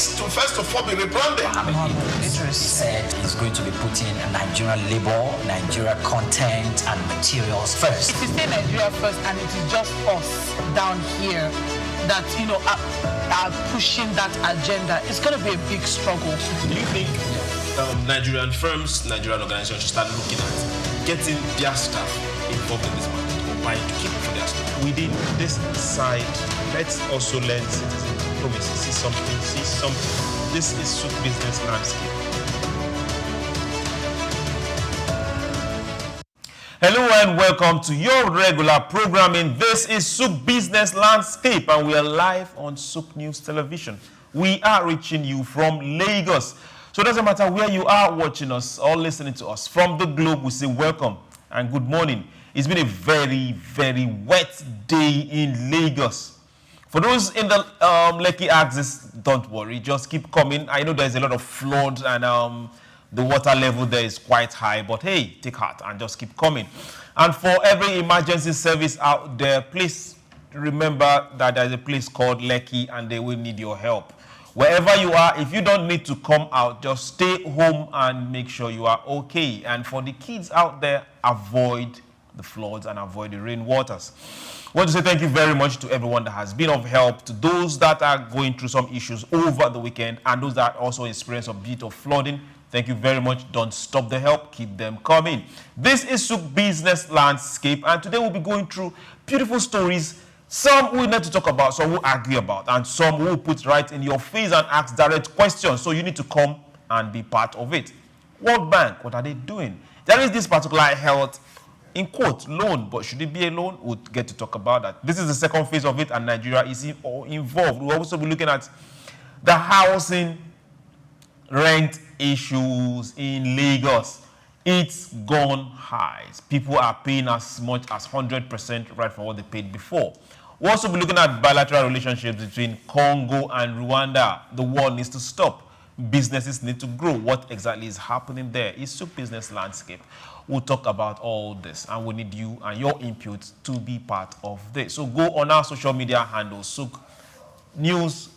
needs to first of all be rebranded. It said it's going to be putting Nigerian labor, Nigeria content and materials first. If you say Nigeria first and it is just us down here that, are pushing that agenda, it's going to be a big struggle. Do you think Nigerian firms, Nigerian organizations should start looking at getting their staff involved in this market or buying to keep for their staff? Within this side, let's also learn citizens promises. See something. This is Souk business landscape. Hello and welcome to your regular programming. This is Souk Business Landscape and we are live on Souk News Television. We are reaching you from Lagos. So it doesn't matter where you are watching us or listening to us. From the globe, we say welcome and good morning. It's been a very, very wet day in Lagos. For those in the Lekki axis, don't worry, just keep coming. I know there's a lot of flood and the water level there is quite high, but hey, take heart and just keep coming. And for every emergency service out there, please remember that there's a place called Lekki and they will need your help. Wherever you are, if you don't need to come out, just stay home and make sure you are okay. And for the kids out there, avoid the floods and avoid the rainwaters. I want to say thank you very much to everyone that has been of help, to those that are going through some issues over the weekend and those that also experience a bit of flooding. Thank you very much. Don't stop the help. Keep them coming. This is Souk Business Landscape, and today we'll be going through beautiful stories. Some we need to talk about, some we'll argue about, and some we'll put right in your face and ask direct questions. So you need to come and be part of it. World Bank, what are they doing? There is this particular health, in quote, loan, but should it be a loan? We'll get to talk about that. This is the second phase of it, and Nigeria is involved. We'll also be looking at the housing rent issues in Lagos. It's gone high. People are paying as much as 100% right for what they paid before. We'll also be looking at bilateral relationships between Congo and Rwanda. The war needs to stop. Businesses need to grow. What exactly is happening there? It's Souk Business Landscape. We'll talk about all this, and we need you and your input to be part of this. So go on our social media handles, Souk News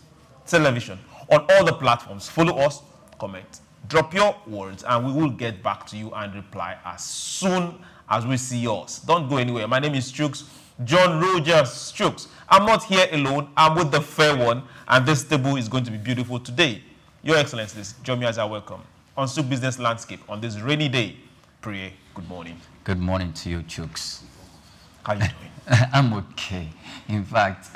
Television, on all the platforms. Follow us, comment, drop your words, and we will get back to you and reply as soon as we see yours. Don't go anywhere. My name is Chooks, John Rogers Chooks. I'm not here alone. I'm with the fair one, and this table is going to be beautiful today. Your Excellencies, join me as I welcome on Souk Business Landscape on this rainy day. Priye, good morning. Good morning to you, Chooks. How are you doing? I'm okay. In fact,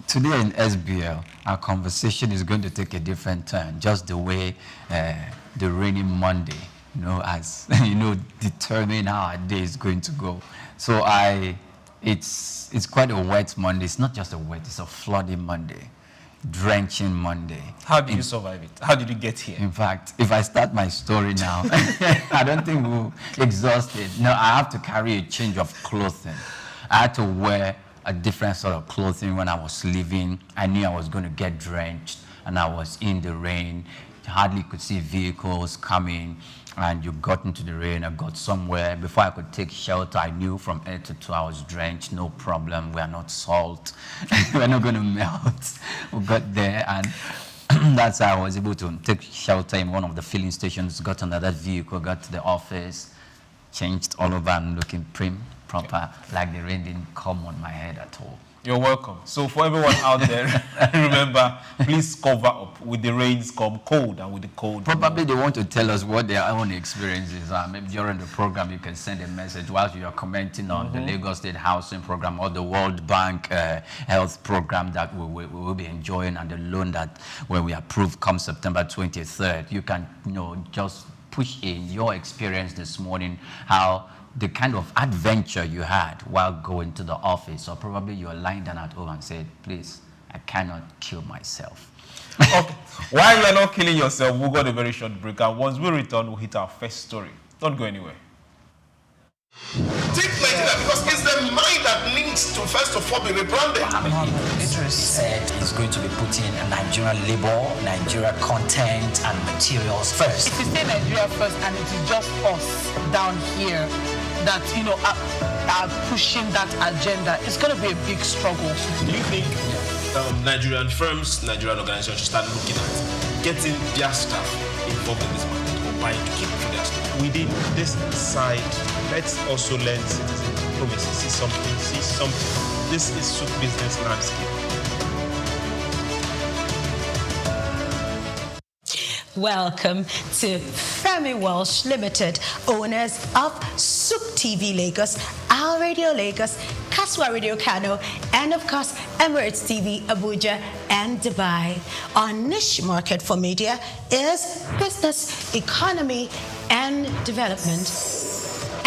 today in SBL, our conversation is going to take a different turn, just the way the rainy Monday, has, determined how our day is going to go. So it's quite a wet Monday. It's not just a wet, it's a flooding Monday, drenching Monday. How did you survive it? How did you get here? In fact, if I start my story now, I don't think we'll exhaust it. No, I have to carry a change of clothing. I had to wear a different sort of clothing when I was leaving. I knew I was going to get drenched, and I was in the rain. You hardly could see vehicles coming, and you got into the rain. I got somewhere. Before I could take shelter, I knew from 8 to 2 I was drenched. No problem. We are not salt. We're not going to melt. We got there, and that's how I was able to take shelter in one of the filling stations, got another vehicle, got to the office, changed all over and looking prim, proper, like the rain didn't come on my head at all. You're welcome. So for everyone out there, remember, please cover up. With the rains come cold, and with the cold... Probably they want to tell us what their own experiences are. Maybe during the program you can send a message whilst you are commenting on the Lagos State Housing Program or the World Bank Health Program that we will be enjoying, and the loan that when we approve come September 23rd. You can just push in your experience this morning, how the kind of adventure you had while going to the office, or probably you're lying down at home and said, please, I cannot kill myself. Okay. While you're not killing yourself, we'll go on a very short break, and once we return, we'll hit our first story. Don't go anywhere. Think like that because it's the mind that needs to first of all be rebranded. It said it's going to be putting Nigerian labor, Nigeria content and materials first. If you say Nigeria first and it is just us down here that, are pushing that agenda, it's going to be a big struggle. Do you think Nigerian firms, Nigerian organizations should start looking at getting their staff involved in this market or buying to keep for their staff. Within this side, let's also learn citizen diplomacy. See something. This is Souk business landscape. Welcome to Femi Walsh Limited, owners of Souk TV Lagos, Our Radio Lagos, Kaswa Radio Kano, and of course Emirates TV Abuja and Dubai. Our niche market for media is business, economy, and development.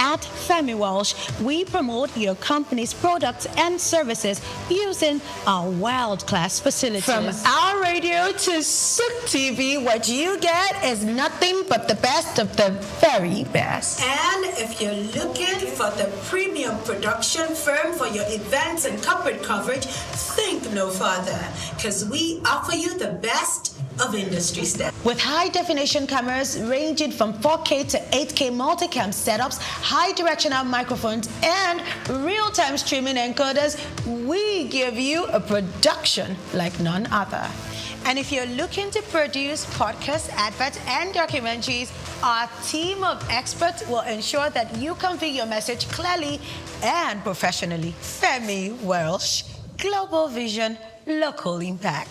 At Femi Walsh, we promote your company's products and services using our world-class facilities. From Our Radio to Souk TV, what you get is nothing but the best of the very best. And if you're looking for the premium production firm for your events and corporate coverage, think no further, because we offer you the best of industry stuff. With high-definition cameras ranging from 4K to 8K multicam setups, high-directional microphones, and real-time streaming encoders, we give you a production like none other. And if you're looking to produce podcasts, adverts, and documentaries, our team of experts will ensure that you convey your message clearly and professionally. Femi Walsh, Global Vision, Local Impact.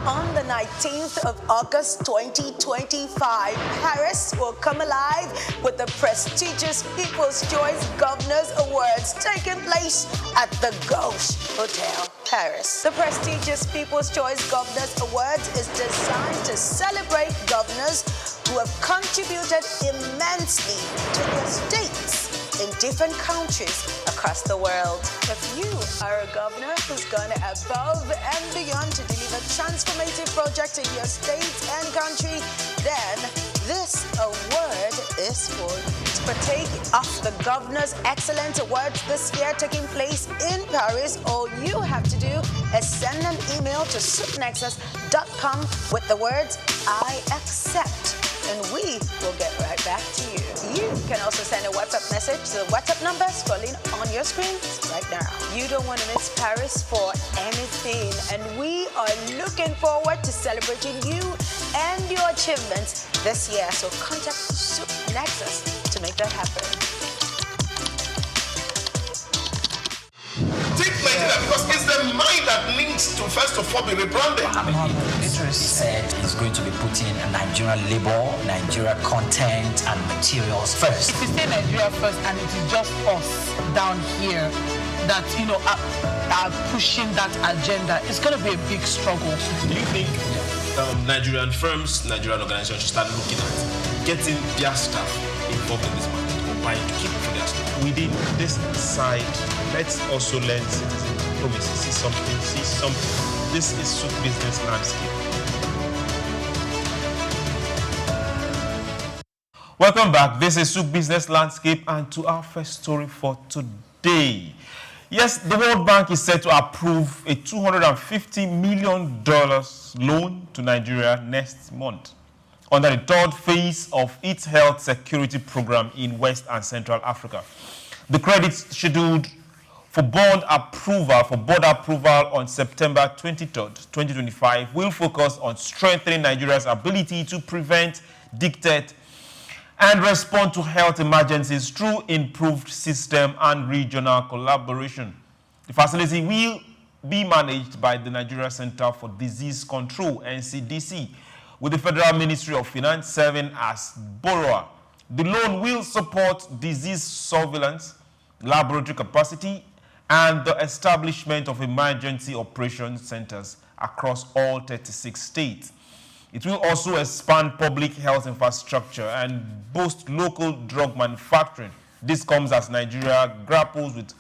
On the 19th of August 2025, Paris will come alive with the prestigious People's Choice Governors Awards taking place at the Gauche Hotel, Paris. The prestigious People's Choice Governors Awards is designed to celebrate governors who have contributed immensely to their states in different countries across the world. If you are a governor who's gone above and beyond to deliver transformative projects in your state and country, then this award is for you. To partake of the Governor's Excellence Awards this year taking place in Paris, all you have to do is send an email to souknexus.com with the words, "I accept," and we will get right back to you. You can also send a WhatsApp message to the WhatsApp number scrolling on your screen right now. You don't want to miss Paris for anything, and we are looking forward to celebrating you and your achievements this year. So contact Souk Nexus to make that happen. Take Nigeria because it's the mind that needs to first of all be rebranded. He said he's going to be putting Nigerian labor, Nigeria content and materials first. If you say Nigeria first and it is just us down here that, are pushing that agenda, it's going to be a big struggle. Do you think Nigerian firms, Nigerian organizations should start looking at getting their staff involved in this market or buying to keep for their staff? Within this side, let's also learn citizen diplomacy. See something. This is Souk business landscape. Welcome back. This is Souk Business Landscape, and to our first story for today. Yes, the World Bank is set to approve a $250 million loan to Nigeria next month under the third phase of its health security program in West and Central Africa. The credits scheduled for board approval on September 23rd, 2025 will focus on strengthening Nigeria's ability to prevent, dictate, and respond to health emergencies through improved system and regional collaboration. The facility will be managed by the Nigeria Center for Disease Control, NCDC, with the Federal Ministry of Finance serving as borrower. The loan will support disease surveillance, laboratory capacity, and the establishment of emergency operations centers across all 36 states. It will also expand public health infrastructure and boost local drug manufacturing. This comes as Nigeria grapples with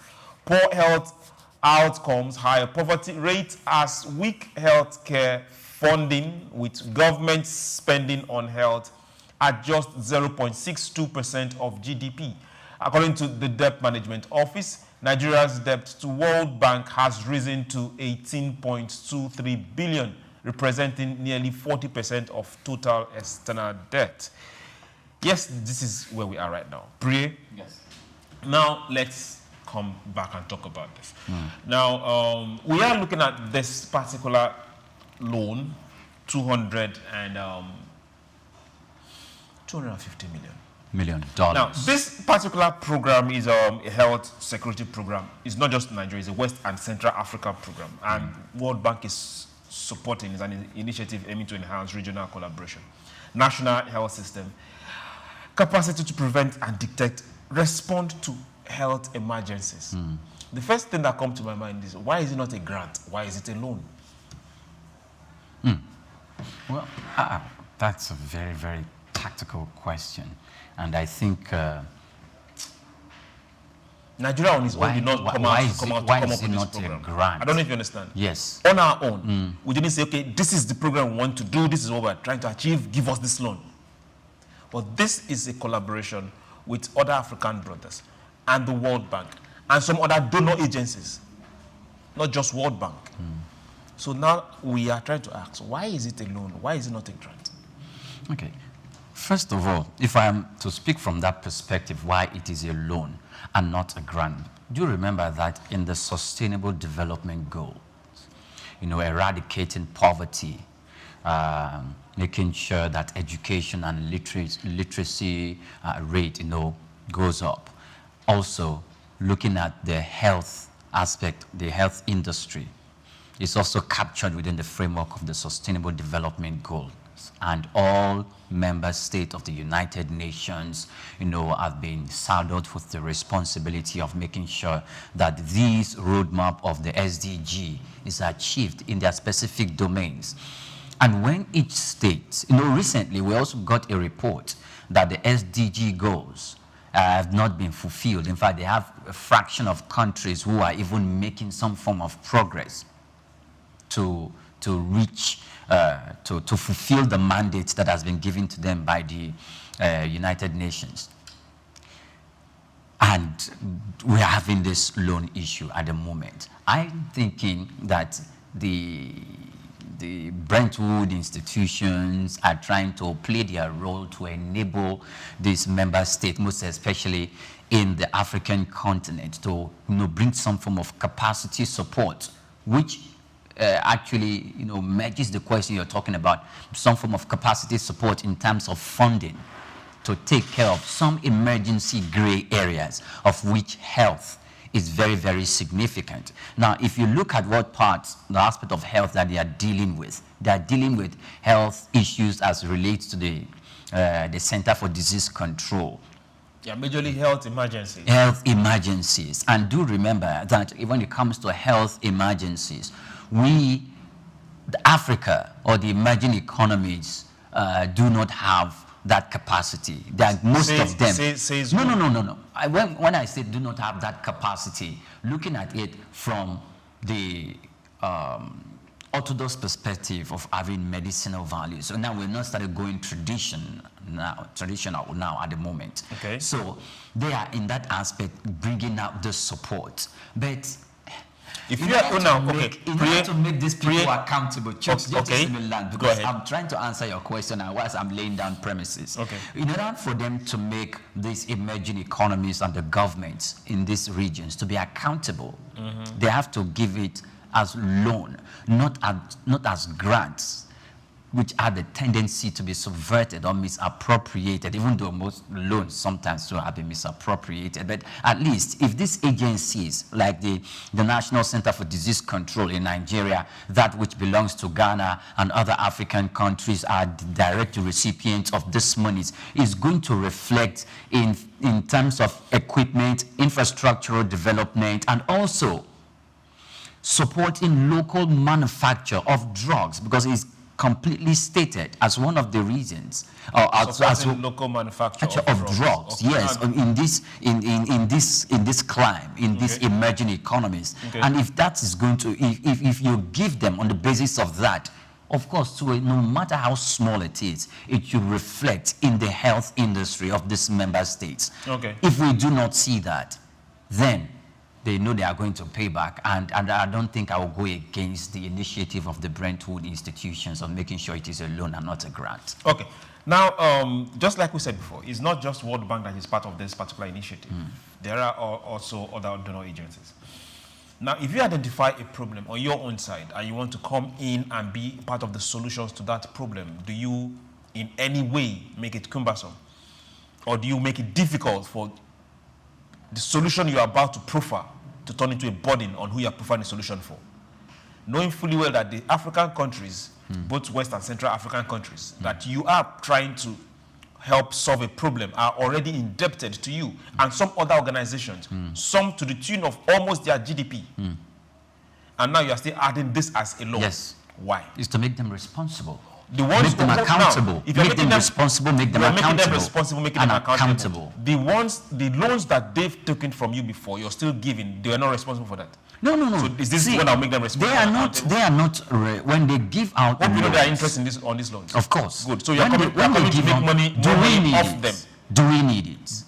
poor health outcomes, higher poverty rates, as weak health care funding, with government spending on health at just 0.62% of GDP. According to the Debt Management Office, Nigeria's debt to World Bank has risen to 18.23 billion, representing nearly 40% of total external debt. Yes, this is where we are right now. Priye? Yes. Now let's come back and talk about this. Now, we are looking at this particular loan, $250 million. Now, this particular program is a health security program. It's not just Nigeria, it's a West and Central Africa program. And World Bank is supporting is an initiative aiming to enhance regional collaboration, national health system, capacity to prevent and detect, respond to health emergencies. The first thing that comes to my mind is, why is it not a grant? Why is it a loan? Well, that's a very, very tactical question. And I think Nigeria on its own did not come up with this program. I don't know if you understand. Yes. On our own, we didn't say, okay, this is the program we want to do, this is what we're trying to achieve, give us this loan. But this is a collaboration with other African brothers and the World Bank and some other donor agencies, not just World Bank. So now we are trying to ask, why is it a loan? Why is it not a grant? Okay. First of all, if I am to speak from that perspective, why it is a loan and not a grant, do remember that in the Sustainable Development Goals, eradicating poverty, making sure that education and literacy rate, goes up. Also, looking at the health aspect, the health industry, is also captured within the framework of the Sustainable Development Goals. And all member states of the United Nations, have been saddled with the responsibility of making sure that this roadmap of the SDG is achieved in their specific domains. And when each state, recently we also got a report that the SDG goals have not been fulfilled. In fact, they have a fraction of countries who are even making some form of progress to reach, to fulfill the mandate that has been given to them by the United Nations. And we are having this loan issue at the moment. I'm thinking that the Brentwood institutions are trying to play their role to enable these member states, most especially in the African continent, to bring some form of capacity support, which actually matches the question you're talking about, some form of capacity support in terms of funding to take care of some emergency gray areas, of which health is very, very significant. Now, if you look at what parts, the aspect of health that they are dealing with health issues as relates to the Center for Disease Control. Yeah, majorly health emergencies. Health emergencies. And do remember that when it comes to health emergencies, Africa or the emerging economies do not have that capacity. Most of them. No. When I say do not have that capacity, looking at it from the orthodox perspective of having medicinal value. So now we're not started going traditional now at the moment. Okay. So they are in that aspect bringing out the support, but. If you are in order to make these people accountable, because Go I'm trying to answer your question and whilst I'm laying down premises. Okay. In order for them to make these emerging economies and the governments in these regions to be accountable, they have to give it as loan, not as grants, which have the tendency to be subverted or misappropriated, even though most loans sometimes have been misappropriated. But at least if these agencies, like the National Center for Disease Control in Nigeria, that which belongs to Ghana and other African countries, are direct recipients of this monies, is going to reflect in terms of equipment, infrastructural development, and also supporting local manufacture of drugs, because it's completely stated as one of the reasons, as local manufacture of drugs. Okay. Yes, in this climb, in these emerging economies. Okay. And if that is going to, if you give them on the basis of that, of course, no matter how small it is, it should reflect in the health industry of these member states. Okay. If we do not see that, then they know they are going to pay back, and I don't think I will go against the initiative of the Brentwood institutions of making sure it is a loan and not a grant. Okay. Now, just like we said before, it's not just World Bank that is part of this particular initiative. There are also other donor agencies. Now, if you identify a problem on your own side and you want to come in and be part of the solutions to that problem, do you in any way make it cumbersome? Or do you make it difficult for the solution you are about to proffer to turn into a burden on who you are providing a solution for? Knowing fully well that the African countries, both West and Central African countries, that you are trying to help solve a problem are already indebted to you and some other organizations, some to the tune of almost their GDP. And now you are still adding this as a loan. Yes. Why? It's to make them responsible. The ones make them accountable. Now, if you're make them responsible, make them accountable. Making them responsible, making them accountable. The loans that they've taken from you before, you're still giving, they are not responsible for that. No. So is this what will make them responsible? They are not, when they give out Hope loans, you know they are interested on these loans. Of course. Good. So you're coming to make money off them. Do we need it?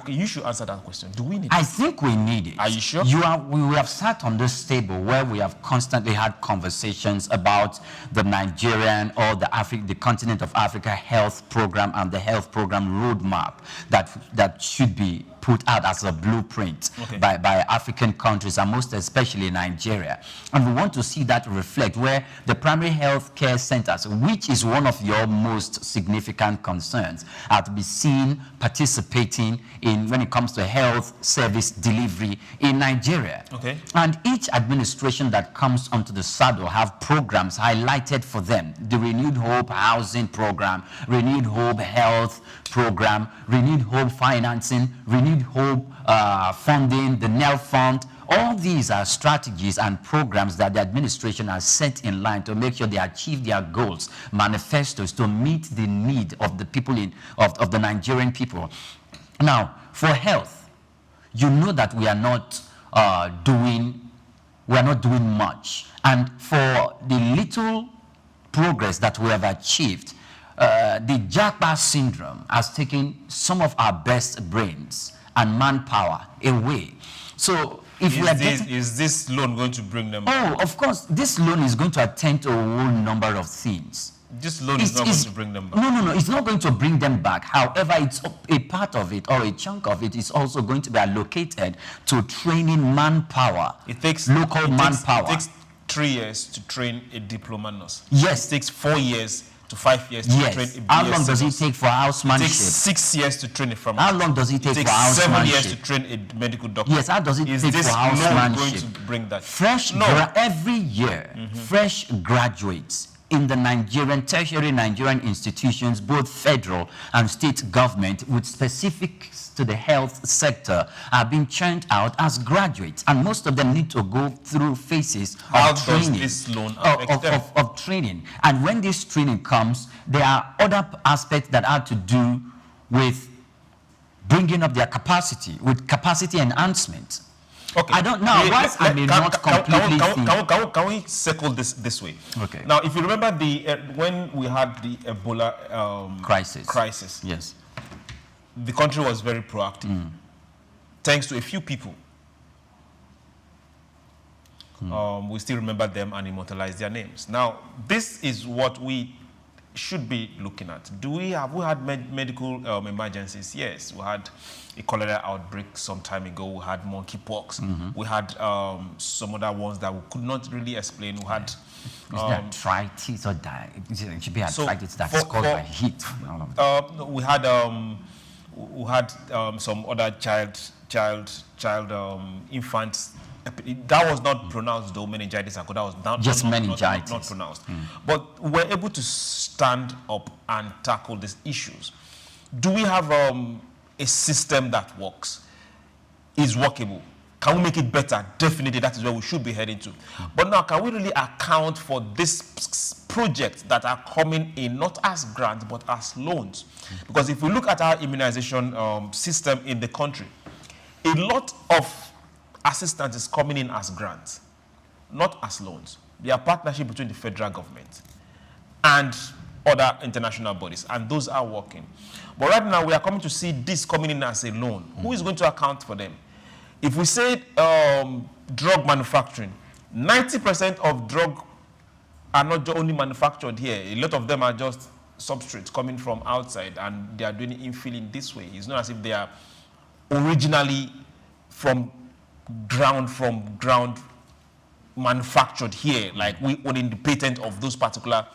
You should answer that question. Do we need it? I think we need it. Are you sure? We have sat on this table where we have constantly had conversations about the Nigerian or the continent of Africa health program and the health program roadmap that should be put out as a blueprint by African countries, and most especially Nigeria. And we want to see that reflect where the primary health care centers, which is one of your most significant concerns, are to be seen participating in when it comes to health service delivery in Nigeria. Okay. And each administration that comes onto the saddle have programs highlighted for them. The Renewed Hope Housing Program, Renewed Hope Health Program, Renewed Hope Financing, Renewed Hope Funding, the NEL Fund. All these are strategies and programs that the administration has set in line to make sure they achieve their goals, manifestos to meet the need of the people of the Nigerian people. Now, for health, you know that we are not doing much, and for the little progress that we have achieved, the Japa syndrome has taken some of our best brains and manpower away. So if is this loan going to bring them back? Oh, of course, this loan is going to attend to a whole number of things. This loan is not going to bring them back. No, it's not going to bring them back. However, it's a part of it, or a chunk of it, is also going to be allocated to training manpower. It takes local manpower. It takes 3 years to train a diploma nurse. Yes. It takes 4 years to 5 years to train a BSc. How long does it take for housemanship? It takes 6 years to train a pharmacist. How long does it take for housemanship? It takes 7 years to train a medical doctor. Yes, how does it take for housemanship? Is this going to bring that? Every year, fresh graduates in the tertiary Nigerian institutions, both federal and state government, with specifics to the health sector, are being churned out as graduates, and most of them need to go through phases of training. Does this loan affect them? Of training. And when this training comes, there are other aspects that are to do with bringing up their capacity, with capacity enhancement. Okay. I don't know. Can we circle this way? Okay. Now, if you remember when we had the Ebola crisis, yes, the country was very proactive, thanks to a few people. We still remember them and immortalize their names. Now, this is what we should be looking at. We had medical emergencies? Yes, we had a cholera outbreak some time ago. We had monkeypox. We had some other ones that we could not really explain. We had arthritis or it should be arthritis that's caused by heat. We had some other infants. That was not pronounced though, meningitis. That was just meningitis. Not pronounced. But we're able to stand up and tackle these issues. Do we have a system that works? Is workable? Can we make it better? Definitely, that is where we should be heading to. But now, can we really account for these projects that are coming in not as grants but as loans? Because if we look at our immunization system in the country, a lot of assistance is coming in as grants, not as loans. They are partnership between the federal government and other international bodies, and those are working. But right now, we are coming to see this coming in as a loan. Who is going to account for them? if we say drug manufacturing, 90% of drug are not only manufactured here. A lot of them are just substrates coming from outside, and they are doing infilling this way. It's not as if they are originally from ground manufactured here, like we owning the patent of those particular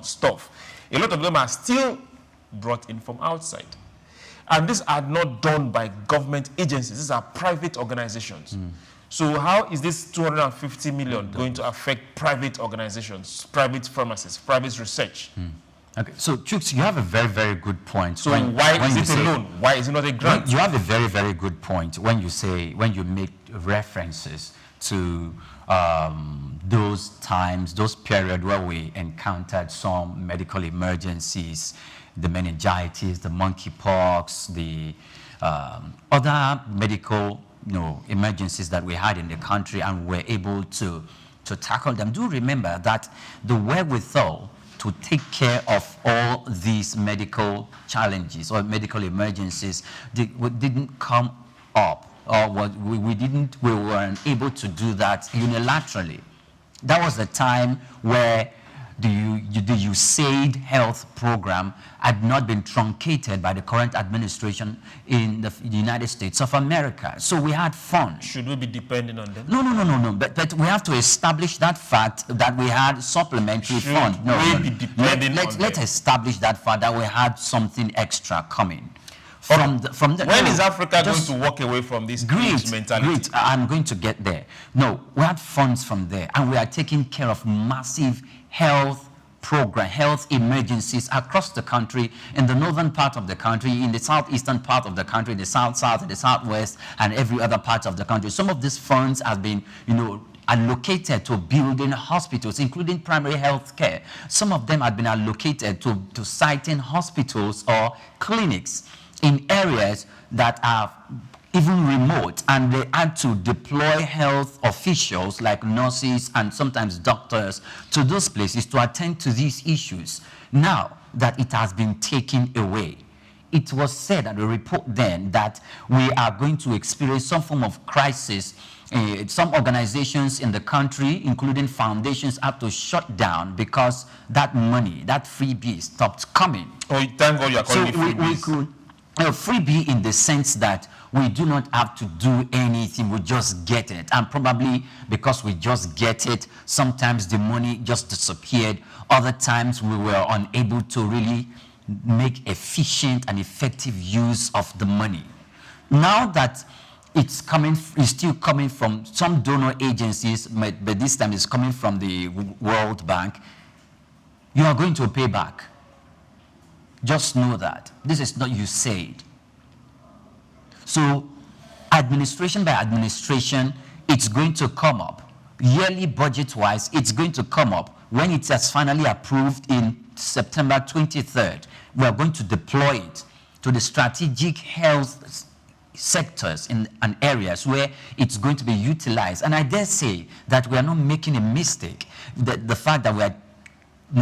stuff. A lot of them are still brought in from outside. And these are not done by government agencies. These are private organizations. So how is this 250 million going to affect private organizations, private pharmacies, private research? Okay, so Chooks, you have a very, very good point. So why is it a loan? Why is it not a grant? You have a very, very good point when you make references to those times, those periods where we encountered some medical emergencies, the meningitis, the monkeypox, the other medical emergencies that we had in the country, and were able to tackle them. Do remember that the wherewithal to take care of all these medical challenges or medical emergencies didn't come up, or we weren't able to do that unilaterally. That was the time where the USAID health program had not been truncated by the current administration in the United States of America. So we had funds. Should we be depending on them? No. But we have to establish that fact that we had supplementary funds. Let's establish that fact that we had something extra coming. When is Africa going to walk away from this mentality? Great, I'm going to get there. No, we had funds from there, and we are taking care of massive health program, health emergencies across the country, in the northern part of the country, in the southeastern part of the country, the south, the southwest, and every other part of the country. Some of these funds have been, allocated to building hospitals, including primary health care. Some of them have been allocated to siting hospitals or clinics in areas that are even remote, and they had to deploy health officials like nurses and sometimes doctors to those places to attend to these issues. Now that it has been taken away, it was said at the report then that we are going to experience some form of crisis. Some organizations in the country, including foundations, have to shut down because that money, that freebie, stopped coming. Oh, thank God you are calling it freebies. Freebie in the sense that we do not have to do anything, we just get it. And probably because we just get it, sometimes the money just disappeared. Other times we were unable to really make efficient and effective use of the money. Now that it's still coming from some donor agencies, but this time it's coming from the World Bank, you are going to pay back. Just know that. This is not USAID. So, administration by administration, it's going to come up. Yearly budget-wise, it's going to come up. When it has finally approved in September 23rd, we are going to deploy it to the strategic health sectors and areas where it's going to be utilized. And I dare say that we are not making a mistake. The fact that we are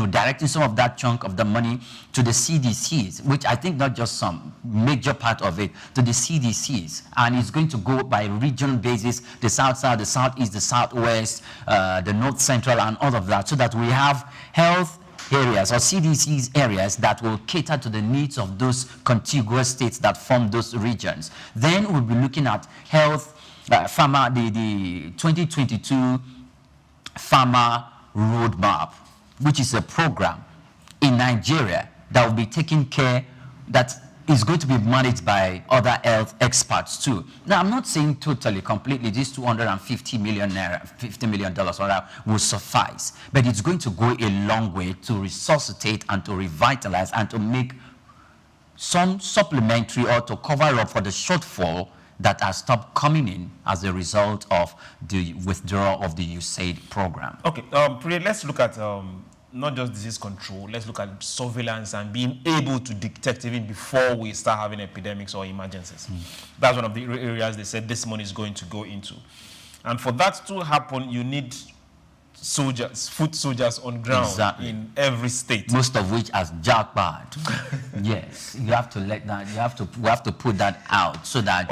directing some of that chunk of the money to the CDCs, which I think not just some major part of it, to the CDCs, and it's going to go by regional basis, the south, the southeast, the southwest, the north central, and all of that, so that we have health areas or CDCs areas that will cater to the needs of those contiguous states that form those regions. Then we'll be looking at health, pharma, the 2022 Pharma Roadmap, which is a program in Nigeria that will be taking care, that is going to be managed by other health experts too. Now, I'm not saying totally, completely, this $250 million, $50 million will suffice, but it's going to go a long way to resuscitate and to revitalize and to make some supplementary or to cover up for the shortfall that has stopped coming in as a result of the withdrawal of the USAID program. Okay, let's look at not just disease control, let's look at surveillance and being able to detect even before we start having epidemics or emergencies. That's one of the areas they said this money is going to go into. And for that to happen, you need soldiers, foot soldiers on ground in every state. Most of which as jackpot. Yes, you have to let that, we have to put that out so that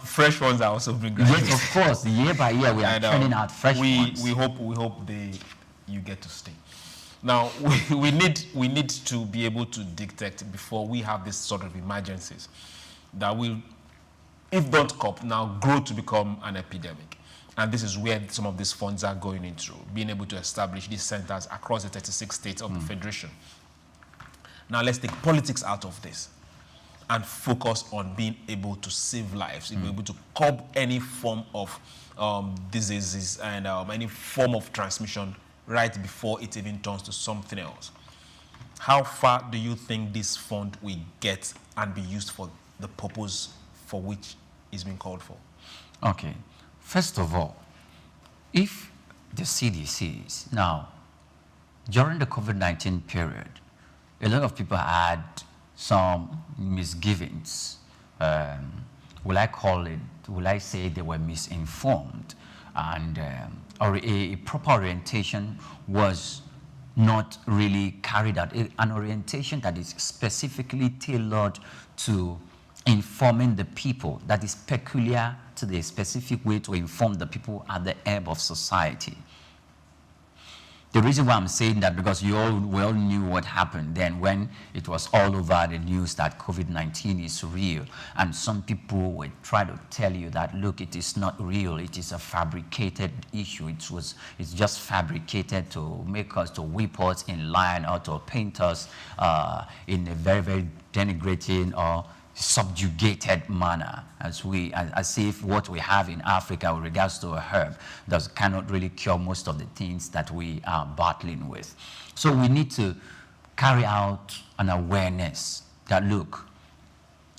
Fresh ones are also being Yes, graduated. of course. Year by year, we are turning out fresh ones. We hope you get to stay. Now we need to be able to detect before we have this sort of emergencies that will, if don't cope, now grow to become an epidemic. And this is where some of these funds are going into, being able to establish these centers across the 36 states of the Federation. Now let's take politics out of this and focus on being able to save lives, being able to curb any form of diseases and any form of transmission right before it even turns to something else. How far do you think this fund will get and be used for the purpose for which it's been called for? Okay. First of all, if the CDCs, now, during the COVID-19 period, a lot of people had some misgivings. Will I say they were misinformed? And a proper orientation was not really carried out. An orientation that is specifically tailored to informing the people, that is peculiar to the specific way to inform the people at the ebb of society. The reason why I'm saying that, because we all knew what happened then when it was all over the news that COVID-19 is real, and some people would try to tell you that, look, it is not real, it is a fabricated issue, it's just fabricated to make us, to whip us in line, or to paint us in a very, very denigrating or subjugated manner, as if what we have in Africa with regards to a herb cannot really cure most of the things that we are battling with. So we need to carry out an awareness that, look,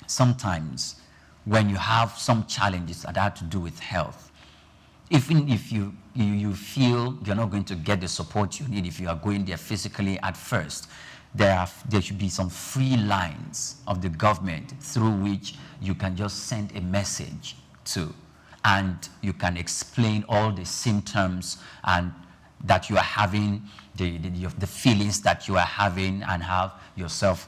sometimes when you have some challenges that have to do with health, even if you feel you're not going to get the support you need if you are going there physically at first, there should be some free lines of the government through which you can just send a message to, and you can explain all the symptoms and that you are having, the feelings that you are having, and have yourself,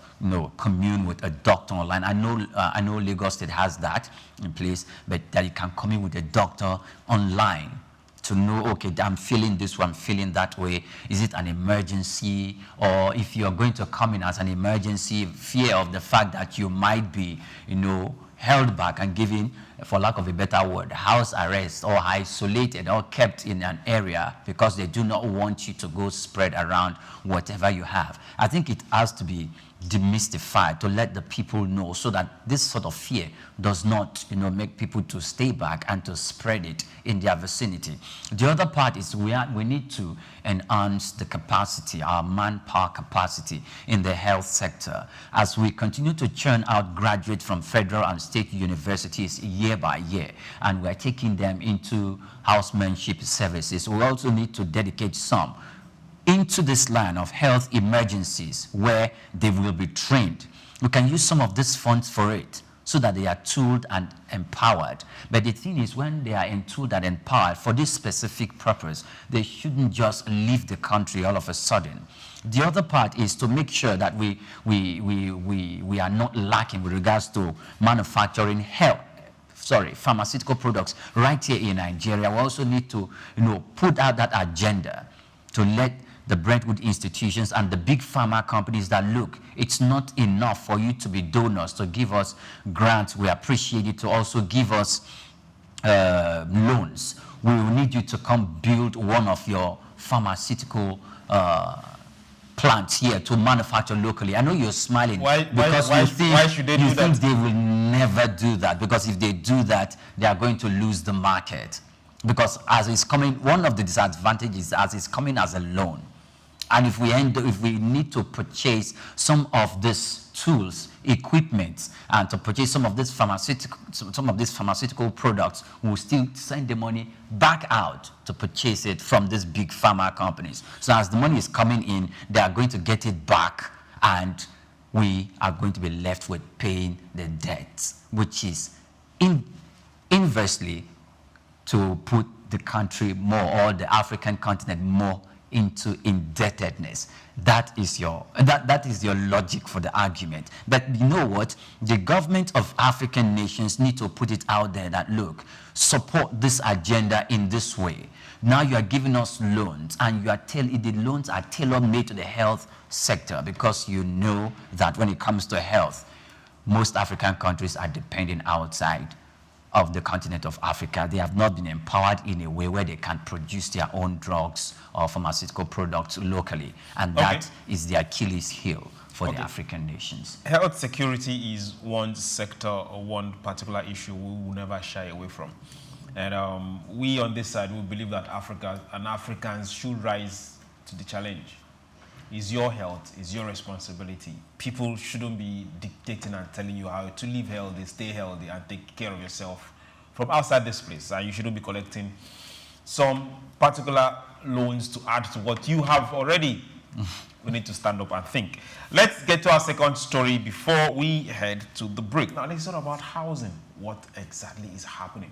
commune with a doctor online. I know Lagos State has that in place, but that you can commune with a doctor online to know, okay, I'm feeling this way, I'm feeling that way. Is it an emergency? Or if you're going to come in as an emergency, fear of the fact that you might be, held back and given, for lack of a better word, house arrest, or isolated, or kept in an area because they do not want you to go spread around whatever you have. I think it has to be demystified to let the people know, so that this sort of fear does not, make people to stay back and to spread it in their vicinity. The other part is we need to enhance the capacity, our manpower capacity in the health sector, as we continue to churn out graduates from federal and state universities year by year, and we're taking them into housemanship services. We also need to dedicate some into this line of health emergencies where they will be trained. We can use some of these funds for it so that they are tooled and empowered. But the thing is, when they are tooled and empowered for this specific purpose, they shouldn't just leave the country all of a sudden. The other part is to make sure that we are not lacking with regards to manufacturing pharmaceutical products right here in Nigeria. We also need to, put out that agenda to let the Brentwood institutions and the big pharma companies that, look, it's not enough for you to be donors, to give us grants. We appreciate it, to also give us loans. We will need you to come build one of your pharmaceutical plants here to manufacture locally. I know you're smiling why should they do that? You think they will never do that, because if they do that, they are going to lose the market. Because as it's coming, one of the disadvantages as it's coming as a loan. And if we need to purchase some of these tools, equipment, and to purchase some of these pharmaceutical products, we'll still send the money back out to purchase it from these big pharma companies. So as the money is coming in, they are going to get it back, and we are going to be left with paying the debt, which is inversely to put the country more, or the African continent more, into indebtedness. That is your logic for the argument. But you know what? The government of African nations need to put it out there that, look, support this agenda in this way. Now you are giving us loans, and you are the loans are tailor-made to the health sector, because you know that when it comes to health, most African countries are depending outside of the continent of Africa. They have not been empowered in a way where they can produce their own drugs or pharmaceutical products locally. And that is the Achilles heel for the African nations. Health security is one sector or one particular issue we will never shy away from. And we on this side, we believe that Africa and Africans should rise to the challenge. It's your health, it's your responsibility. People shouldn't be dictating and telling you how to live healthy, stay healthy, and take care of yourself from outside this place. And you shouldn't be collecting some particular loans to add to what you have already. We need to stand up and think. Let's get to our second story before we head to the break. Now, this is all about housing. What exactly is happening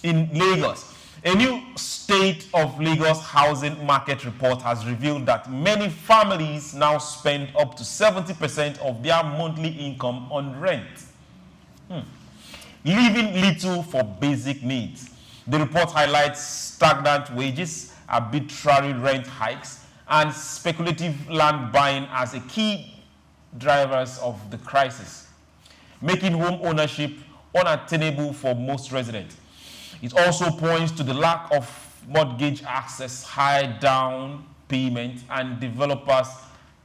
in Lagos? A new State of Lagos housing market report has revealed that many families now spend up to 70% of their monthly income on rent, leaving little for basic needs. The report highlights stagnant wages, arbitrary rent hikes, and speculative land buying as a key drivers of the crisis, making home ownership unattainable for most residents. It also points to the lack of mortgage access, high down payment, and developers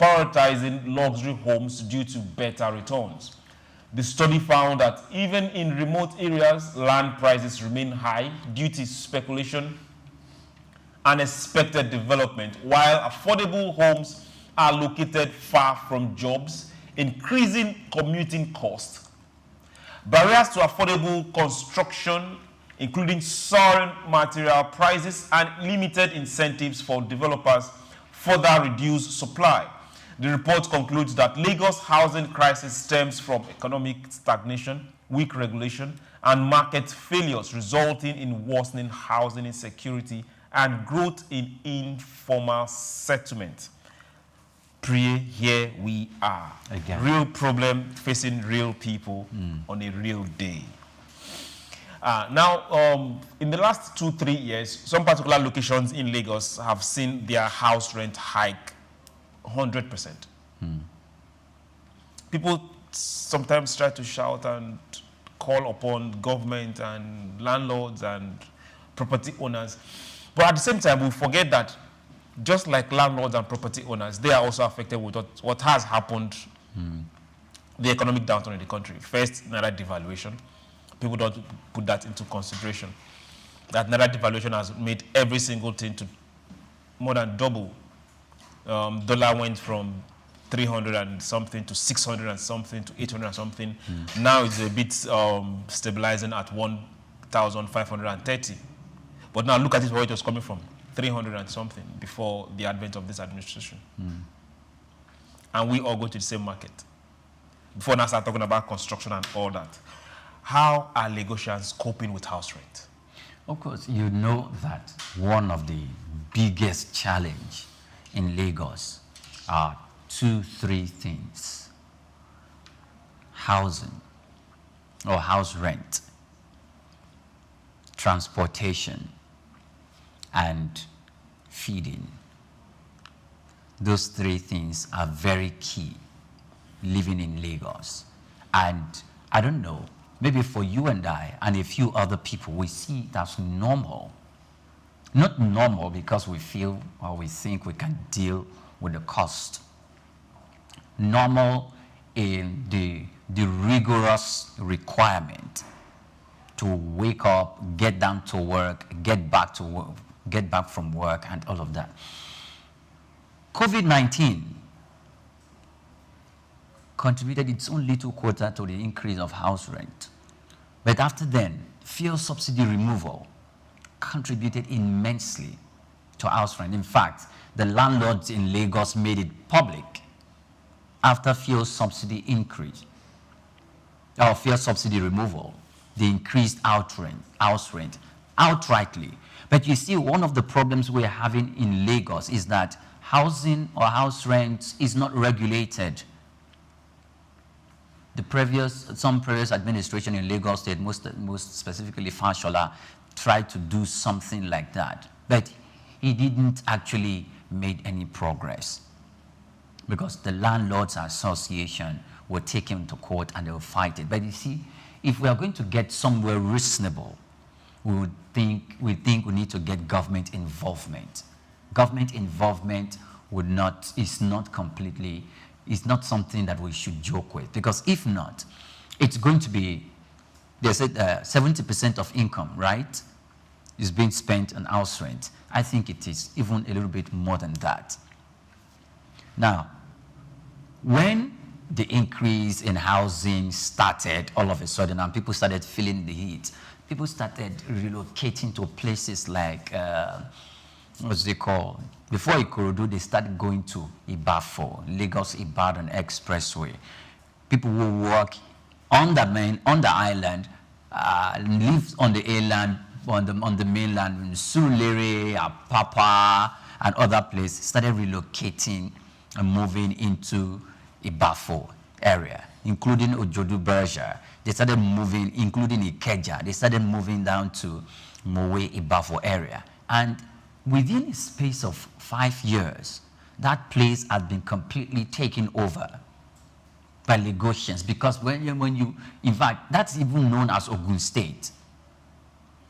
prioritizing luxury homes due to better returns. The study found that even in remote areas, land prices remain high due to speculation and expected development, while affordable homes are located far from jobs, increasing commuting costs. Barriers to affordable construction, including soaring material prices and limited incentives for developers, further reduce supply. The report concludes that Lagos' housing crisis stems from economic stagnation, weak regulation, and market failures, resulting in worsening housing insecurity and growth in informal settlement. Pray, here we are. Again. Real problem facing real people on a real day. Now, in the last 2-3 years, some particular locations in Lagos have seen their house rent hike 100%. People sometimes try to shout and call upon government and landlords and property owners. But at the same time, we forget that just like landlords and property owners, they are also affected with what has happened, the economic downturn in the country. First, Naira devaluation. People don't put that into consideration. That Naira devaluation has made every single thing to more than double. Dollar went from 300 and something to 600 and something to 800 and something. Now it's a bit stabilizing at 1,530. But now look at it where it was coming from, 300 and something before the advent of this administration. And we all go to the same market. Before now start talking about construction and all that. How are Lagosians coping with house rent? Of course, you know that one of the biggest challenge in Lagos are 2-3 things: housing or house rent, transportation, and feeding. Those 3 things are very key living in Lagos. And I don't know, maybe for you and I and a few other people, we see it as normal. Not normal because we feel or we think we can deal with the cost. Normal in the rigorous requirement to wake up, get down to work, get back to work, get back from work, and all of that. COVID-19 contributed its own little quota to the increase of house rent. But after then, fuel subsidy removal contributed immensely to house rent. In fact, the landlords in Lagos made it public after fuel subsidy increase, or fuel subsidy removal, the increased house rent outrightly. But you see, one of the problems we're having in Lagos is that housing or house rent is not regulated. Some previous administration in Lagos State, most specifically Fashola, tried to do something like that. But he didn't actually make any progress because the Landlords Association will take him to court and they will fight it. But you see, if we are going to get somewhere reasonable, we think we need to get government involvement. Government involvement is not something that we should joke with, because if not, it's going to be, they said 70% of income, right, is being spent on house rent. I think it is even a little bit more than that. Now, when the increase in housing started all of a sudden and people started feeling the heat, people started relocating to places like, what's it called? Before Ikorodu, they started going to Ibafo, Lagos-Ibadan Expressway. People who work on the island, live on the island, on the mainland, Surulere, Apapa, and other places, started relocating and moving into Ibafo area, including Ojodu Berger. They started moving, including Ikeja. They started moving down to Mowe Ibafo area. And within a space of 5 years, that place had been completely taken over by Lagosians, because when you, in fact, that's even known as Ogun State.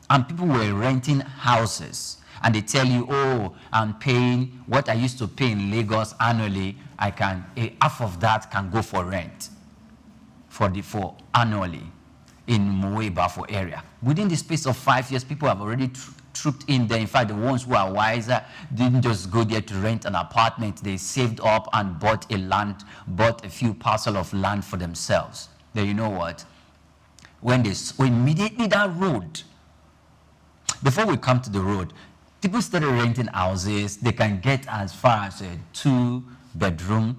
And people were renting houses, and they tell you, oh, I'm paying what I used to pay in Lagos annually. Half of that can go for rent for annually in Mowe Ibafo area. Within the space of 5 years, people have already trooped in there. In fact, the ones who are wiser didn't just go there to rent an apartment. They saved up and bought a few parcels of land for themselves. Then you know what? Immediately that road, before we come to the road, people started renting houses. They can get as far as a 2-bedroom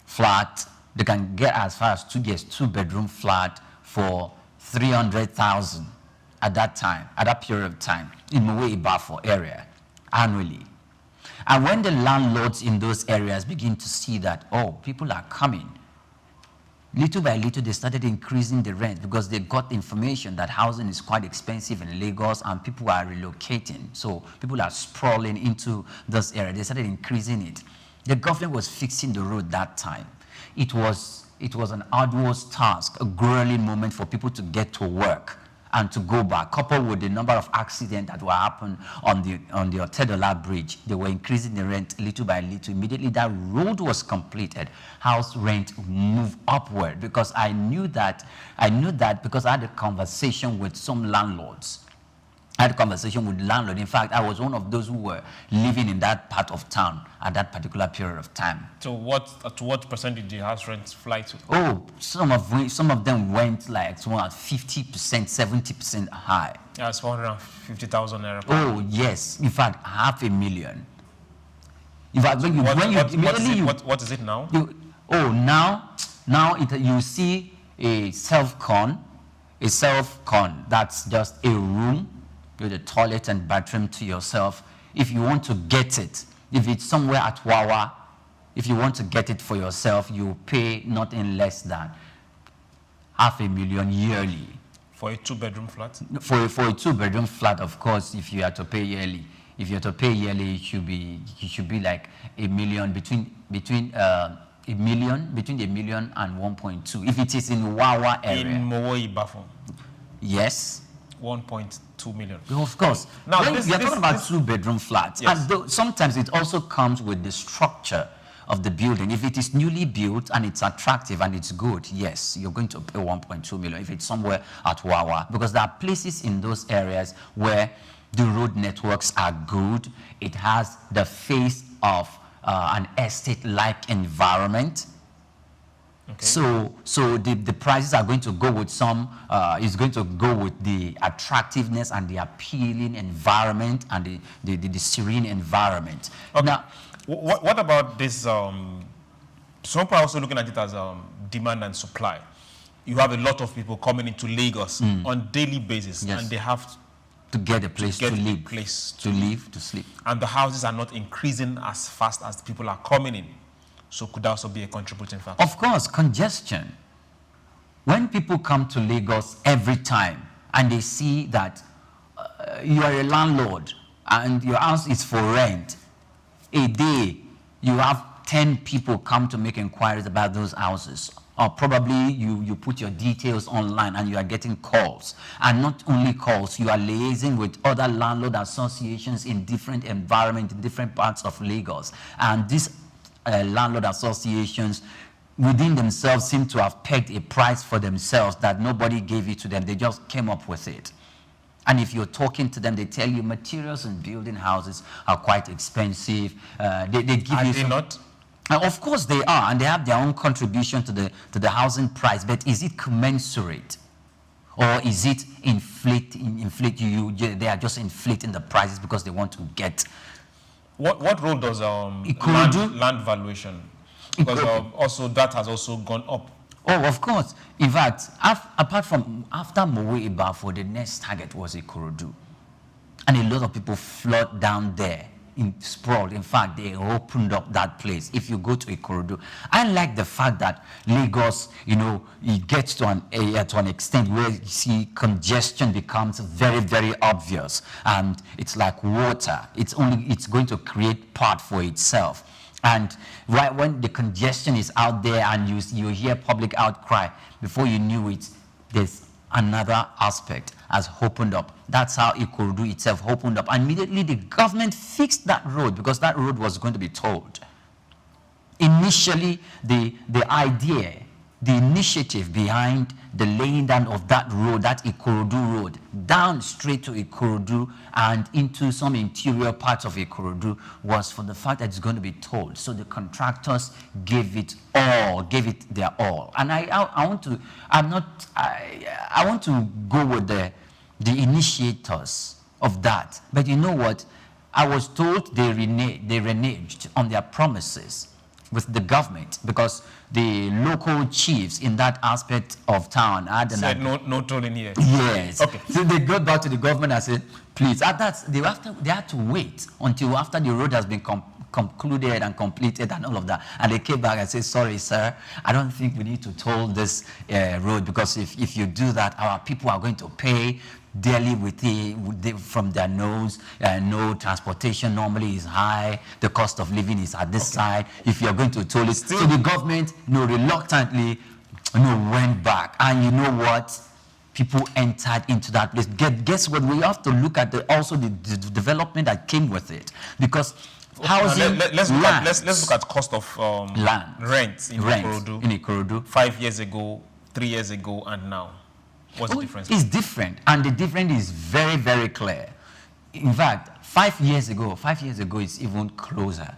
flat. They can get as far as 2-bedroom flat for 300,000 at that period of time in Mowe Ibafo area annually. And when the landlords in those areas begin to see that, oh, people are coming, little by little they started increasing the rent, because they got information that housing is quite expensive in Lagos and people are relocating. So people are sprawling into this area. They started increasing it. The government was fixing the road that time. It was an arduous task, a grueling moment for people to get to work and to go back, coupled with the number of accidents that were happening on the Otedola Bridge. They were increasing the rent little by little. Immediately that road was completed, house rent moved upward, because I knew that because I had a conversation with some landlords. I had a conversation with landlord. In fact, I was one of those who were living in that part of town at that particular period of time. So to what percent did the house rents fly to? Oh, some of them went like somewhere at 50%, 70% high. Yeah, it's 450,000 naira. Oh yes, in fact, 500,000. In fact, what is it now? Now you see a self-con. That's just a room with a toilet and bathroom to yourself. If you want to get it, if it's somewhere at Wawa, if you want to get it for yourself, you pay nothing less than 500,000 yearly. For a 2-bedroom flat? For a 2-bedroom flat, of course, if you are to pay yearly. If you're to pay yearly, it should be like $1 million, between $1 million and 1.2. If it is in Wawa area. In Mowe Ibafo? Yes. 1.2 million. Of course. Now, you're talking about 2-bedroom flats. Yes. And sometimes it also comes with the structure of the building. If it is newly built and it's attractive and it's good, yes, you're going to pay 1.2 million if it's somewhere at Wawa. Because there are places in those areas where the road networks are good. It has the face of an estate-like environment. Okay. So the prices are going to go with is going to go with the attractiveness and the appealing environment and the serene environment. Okay. Now, what about this? Some people are also looking at it as demand and supply. You have a lot of people coming into Lagos on daily basis, yes, and they have to get a place to live, to live, to sleep. And the houses are not increasing as fast as the people are coming in. So could that also be a contributing factor? Of course, congestion. When people come to Lagos every time and they see that you are a landlord and your house is for rent, a day you have 10 people come to make inquiries about those houses. Or probably you put your details online and you are getting calls. And not only calls, you are liaising with other landlord associations in different environments, in different parts of Lagos. And these landlord associations within themselves seem to have pegged a price for themselves that nobody gave it to them. They just came up with it. And if you're talking to them, they tell you materials in building houses are quite expensive. They give you. Are they not? Of course they are, and they have their own contribution to the housing price. But is it commensurate, or is it they are just inflating the prices because they want to get? What role does land valuation? Because also that has also gone up. Oh, of course. In fact, apart from after Mowe Ibafo, the next target was Ikorodu, and a lot of people flood down there. Sprawled. In fact, they opened up that place. If you go to Ikorodu, I like the fact that Lagos, it gets to an extent where you see congestion becomes very, very obvious, and it's like water. It's going to create part for itself. And right when the congestion is out there and you hear public outcry, before you knew it, there's another aspect has opened up. That's how Ikorodu itself opened up. And immediately the government fixed that road because that road was going to be tolled. Initially, the idea, the initiative behind the laying down of that road, that Ikorodu road, down straight to Ikorodu and into some interior parts of Ikorodu was for the fact that it's going to be tolled. So the contractors gave it their all. And I want to go with the initiators of that. But you know what? I was told they reneged on their promises with the government because the local chiefs in that aspect of town said no tolling here. Yes. Okay. So they got back to the government and said, please. They had to wait until after the road has been concluded and completed and all of that. And they came back and said, sorry, sir, I don't think we need to toll this road because if you do that, our people are going to pay dearly from their nose. No transportation normally is high. The cost of living is at this side. If you're going to toll it. So the government, reluctantly, went back. And you know what? People entered into that place. Guess what? We have to look at also the development that came with it. Because housing, let's look at cost of land, rent in Ikorodu. 5 years ago, 3 years ago, and now. What's the difference? It's different, and the difference is very, very clear. In fact, 5 years ago is even closer.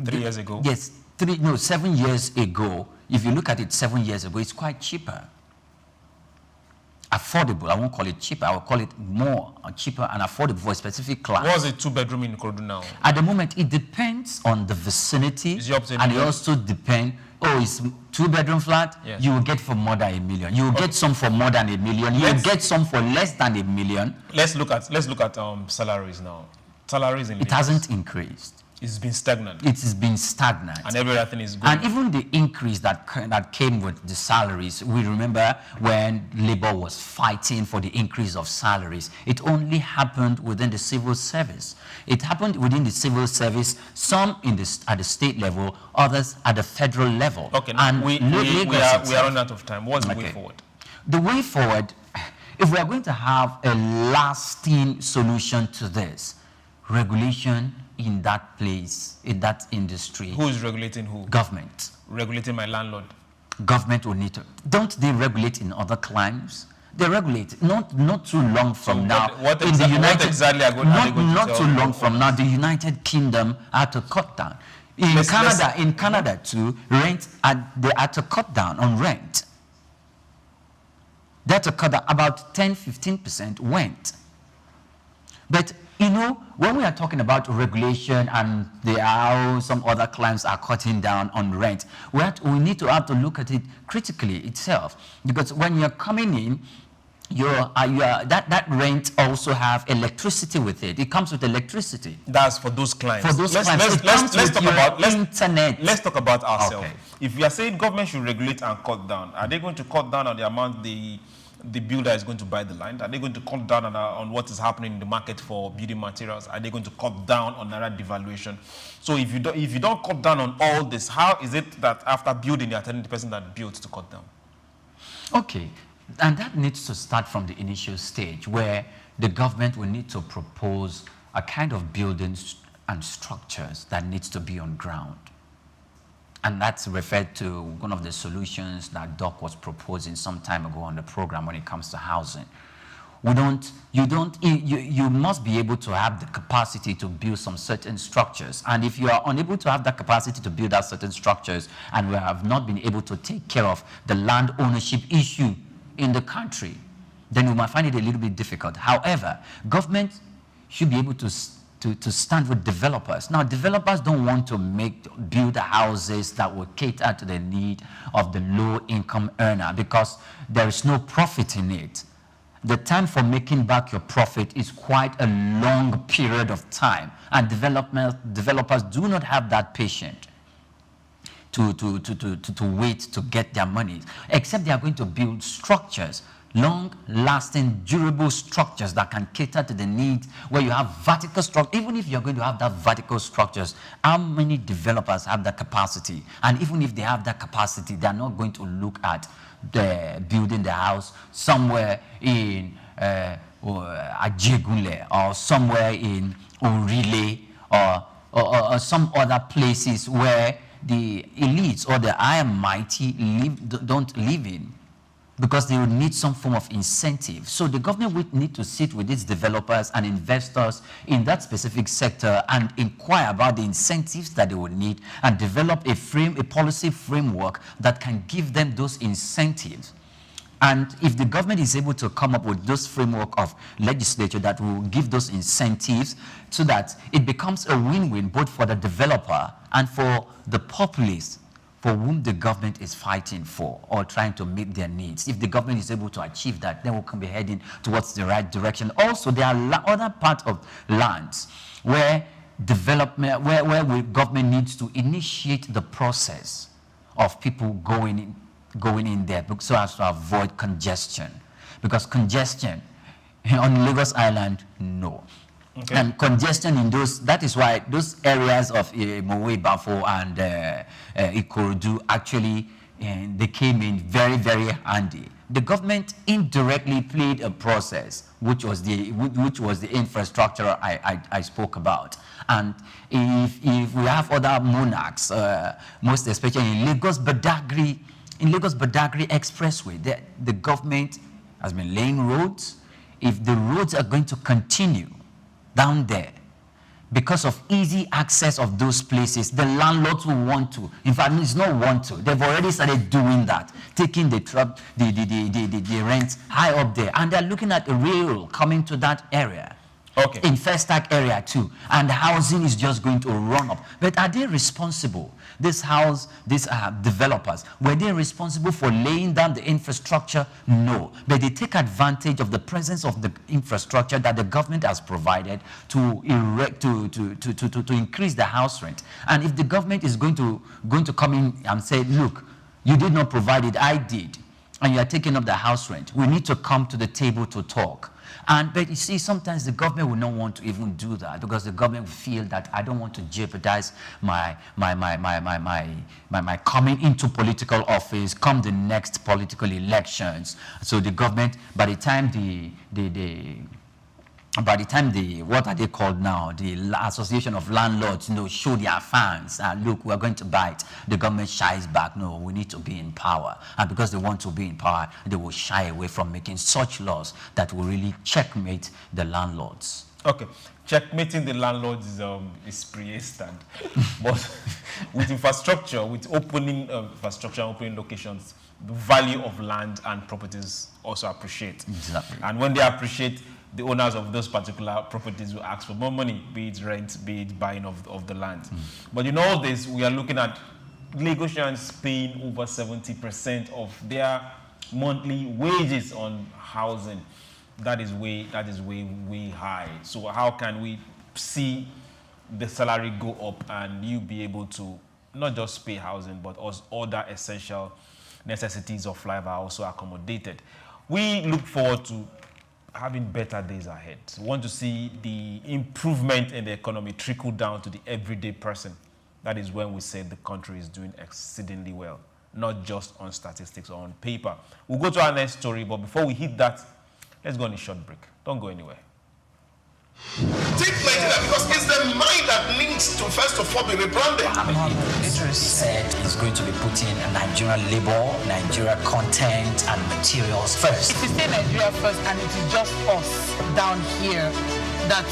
3 years ago? Yes, 7 years ago. If you look at it 7 years ago, it's quite cheaper. Affordable. I won't call it cheaper. I will call it more cheaper and affordable for a specific class. What's a 2-bedroom in Ikorodu now? At the moment, it depends on the vicinity, and it also depends. Oh, it's 2-bedroom flat. Yes. You will get for more than $1 million. You will get some for more than $1 million. You will get some for less than $1 million. Let's look at salaries now. Salaries in Lagos. It hasn't increased. It's been stagnant. It has been stagnant. And everything is good. And even the increase that came with the salaries, we remember when Labour was fighting for the increase of salaries, it only happened within the civil service. It happened within the civil service, some at the state level, others at the federal level. Okay, and we are running out of time. What's the way forward? The way forward, if we are going to have a lasting solution to this, regulation in that place, in that industry. Who is regulating who? Government. Regulating my landlord. Government will need to. Don't they regulate in other climes? They regulate not too long from now. Not too long from now, the United Kingdom had to cut down. In Canada too, they had to cut down on rent. They had to cut down about 10-15% went. But when we are talking about regulation and how some other clients are cutting down on rent, we need to look at it critically itself. Because when you're coming in, that rent also have electricity with it. It comes with electricity. That's for those clients. For those clients, let's talk about ourselves. Okay. If you are saying government should regulate and cut down, are they going to cut down on the amount the builder is going to buy the land? Are they going to cut down on what is happening in the market for building materials? Are they going to cut down on naira devaluation? So if you don't cut down on all this, how is it that after building, you are telling the person that built to cut down? Okay, and that needs to start from the initial stage where the government will need to propose a kind of buildings and structures that needs to be on ground. And that's referred to one of the solutions that Doc was proposing some time ago on the program when it comes to housing. You must be able to have the capacity to build some certain structures. And if you are unable to have that capacity to build out certain structures, and we have not been able to take care of the land ownership issue in the country, then we might find it a little bit difficult. However, government should be able to stand with developers. Now, developers don't want to build houses that will cater to the need of the low-income earner because there is no profit in it. The time for making back your profit is quite a long period of time, and developers do not have that patience to wait to get their money, except they are going to build structures, long-lasting, durable structures that can cater to the needs where you have vertical structure. Even if you're going to have that vertical structures, how many developers have that capacity? And even if they have that capacity, they're not going to look at building the house somewhere in Ajegunle or somewhere in Orile or some other places where the elites or the high and mighty don't live in, because they will need some form of incentive. So the government will need to sit with its developers and investors in that specific sector and inquire about the incentives that they will need and develop a policy framework that can give them those incentives. And if the government is able to come up with those framework of legislature that will give those incentives so that it becomes a win-win both for the developer and for the populace for whom the government is fighting for or trying to meet their needs. If the government is able to achieve that, then we can be heading towards the right direction. Also, there are other parts of lands where development, where government needs to initiate the process of people going in there so as to avoid congestion. Because congestion on Lagos Island, no. Okay. And congestion in that is why those areas of Mowe, Bafo and Ikorodu actually, they came in very, very handy. The government indirectly played a process, which was the infrastructure I spoke about. And if we have other monarchs, most especially in Lagos Badagry Expressway, the government has been laying roads. If the roads are going to continue down there, because of easy access of those places, the landlords will want to. In fact, it's not want to. They've already started doing that, taking the rent high up there, and they're looking at the rail coming to that area. Okay. In Festac area too, and the housing is just going to run up. But are they responsible? These developers, were they responsible for laying down the infrastructure? No, but they take advantage of the presence of the infrastructure that the government has provided to increase the house rent. And if the government is going to come in and say, look, you did not provide it, I did, and you are taking up the house rent, we need to come to the table to talk. But you see, sometimes the government will not want to even do that because the government will feel that I don't want to jeopardize my coming into political office come the next political elections. So the government, by the time what are they called now? The Association of Landlords, show their fans, look, we're going to buy it. The government shies back. No, we need to be in power. And because they want to be in power, they will shy away from making such laws that will really checkmate the landlords. Okay. Checkmating the landlords is pre-stand. But with infrastructure, with opening infrastructure, opening locations, the value of land and properties also appreciate. Exactly. And when they appreciate, the owners of those particular properties will ask for more money, be it rent, be it buying of the land. But in all this, we are looking at Lagosians paying over 70% of their monthly wages on housing, that is way high. So how can we see the salary go up and you be able to not just pay housing, but also other essential necessities of life are also accommodated? We look forward to having better days ahead. We want to see the improvement in the economy trickle down to the everyday person. That is when we say the country is doing exceedingly well, not just on statistics or on paper. We'll go to our next story, but before we hit that, let's go on a short break. Don't go anywhere. Take Nigeria because it's the mind that needs to first of all be rebranded. Said he's going to be putting Nigerian labor, Nigeria content and materials first. If you say Nigeria first and it is just us down here that,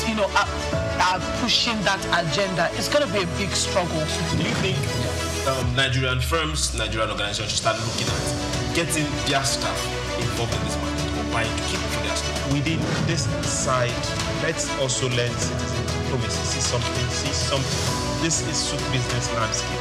are pushing that agenda, it's going to be a big struggle. Do you think Nigerian firms, Nigerian organizations should start looking at getting their staff involved in this market or buying to keep for their staff? Within this side, let's also learn citizen diplomacy. See something. This is Souk business landscape.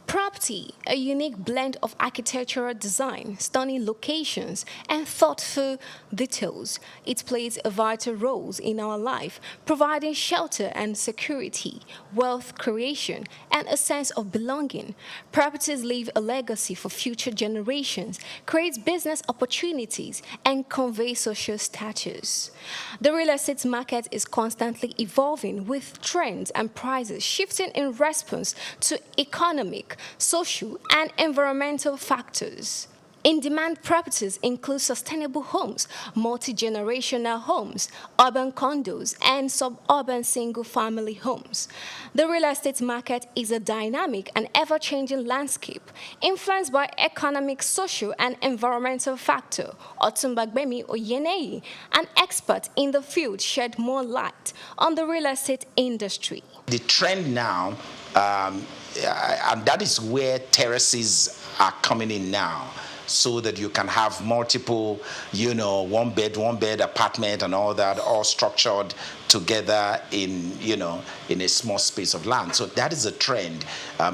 Property, a unique blend of architectural design, stunning locations, and thoughtful details. It plays a vital role in our life, providing shelter and security, wealth creation, and a sense of belonging. Properties leave a legacy for future generations, create business opportunities, and convey social status. The real estate market is constantly evolving, with trends and prices shifting in response to economic, social, and environmental factors. In-demand properties include sustainable homes, multi-generational homes, urban condos, and suburban single-family homes. The real estate market is a dynamic and ever-changing landscape influenced by economic, social, and environmental factors. Otumbagbemi Oyeneyi, an expert in the field, shed more light on the real estate industry. The trend now, and that is where terraces are coming in now, so that you can have multiple, one bed apartment and all that, all structured together in a small space of land. So that is a trend.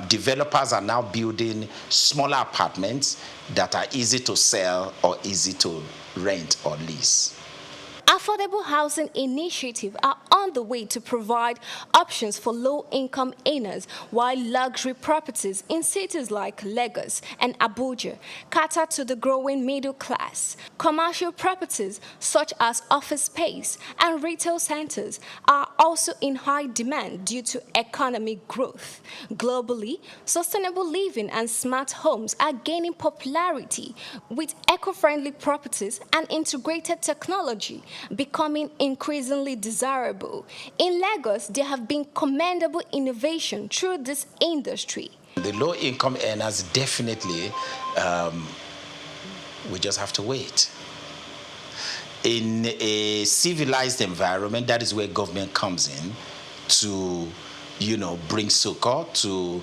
Developers are now building smaller apartments that are easy to sell or easy to rent or lease. Affordable housing initiatives are on the way to provide options for low-income earners, while luxury properties in cities like Lagos and Abuja cater to the growing middle class. Commercial properties such as office space and retail centers are also in high demand due to economic growth. Globally, sustainable living and smart homes are gaining popularity, with eco-friendly properties and integrated technology becoming increasingly desirable. In Lagos, there have been commendable innovation through this industry. The low-income earners definitely, we just have to wait. In a civilized environment, that is where government comes in to bring succor, to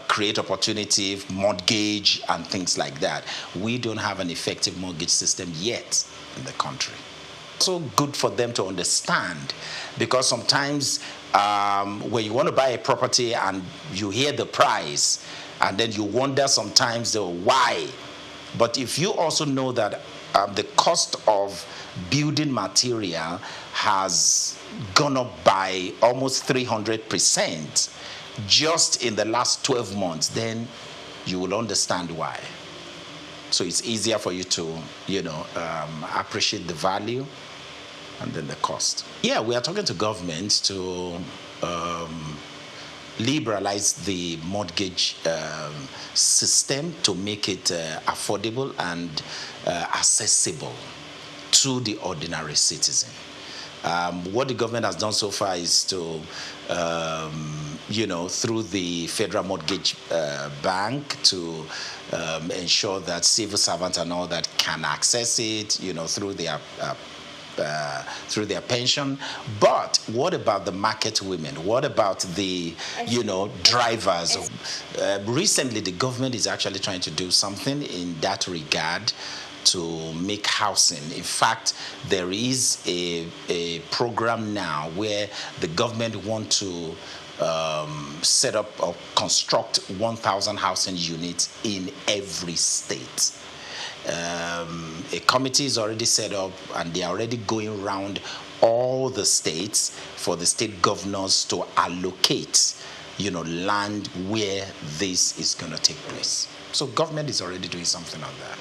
create opportunity, mortgage, and things like that. We don't have an effective mortgage system yet in the country. So good for them to understand, because sometimes when you want to buy a property and you hear the price, and then you wonder sometimes why. But if you also know that the cost of building material has gone up by almost 300% just in the last 12 months, then you will understand why. So it's easier for you to, appreciate the value and then the cost. Yeah, we are talking to governments to liberalize the mortgage system to make it affordable and accessible to the ordinary citizen. What the government has done so far is to, through the Federal Mortgage Bank, to ensure that civil servants and all that can access it, through their pension. But what about the market women? What about the, drivers? Recently, the government is actually trying to do something in that regard to make housing. In fact, there is a program now where the government want to set up or construct 1,000 housing units in every state. A committee is already set up and they are already going around all the states for the state governors to allocate, land where this is going to take place. So government is already doing something on that.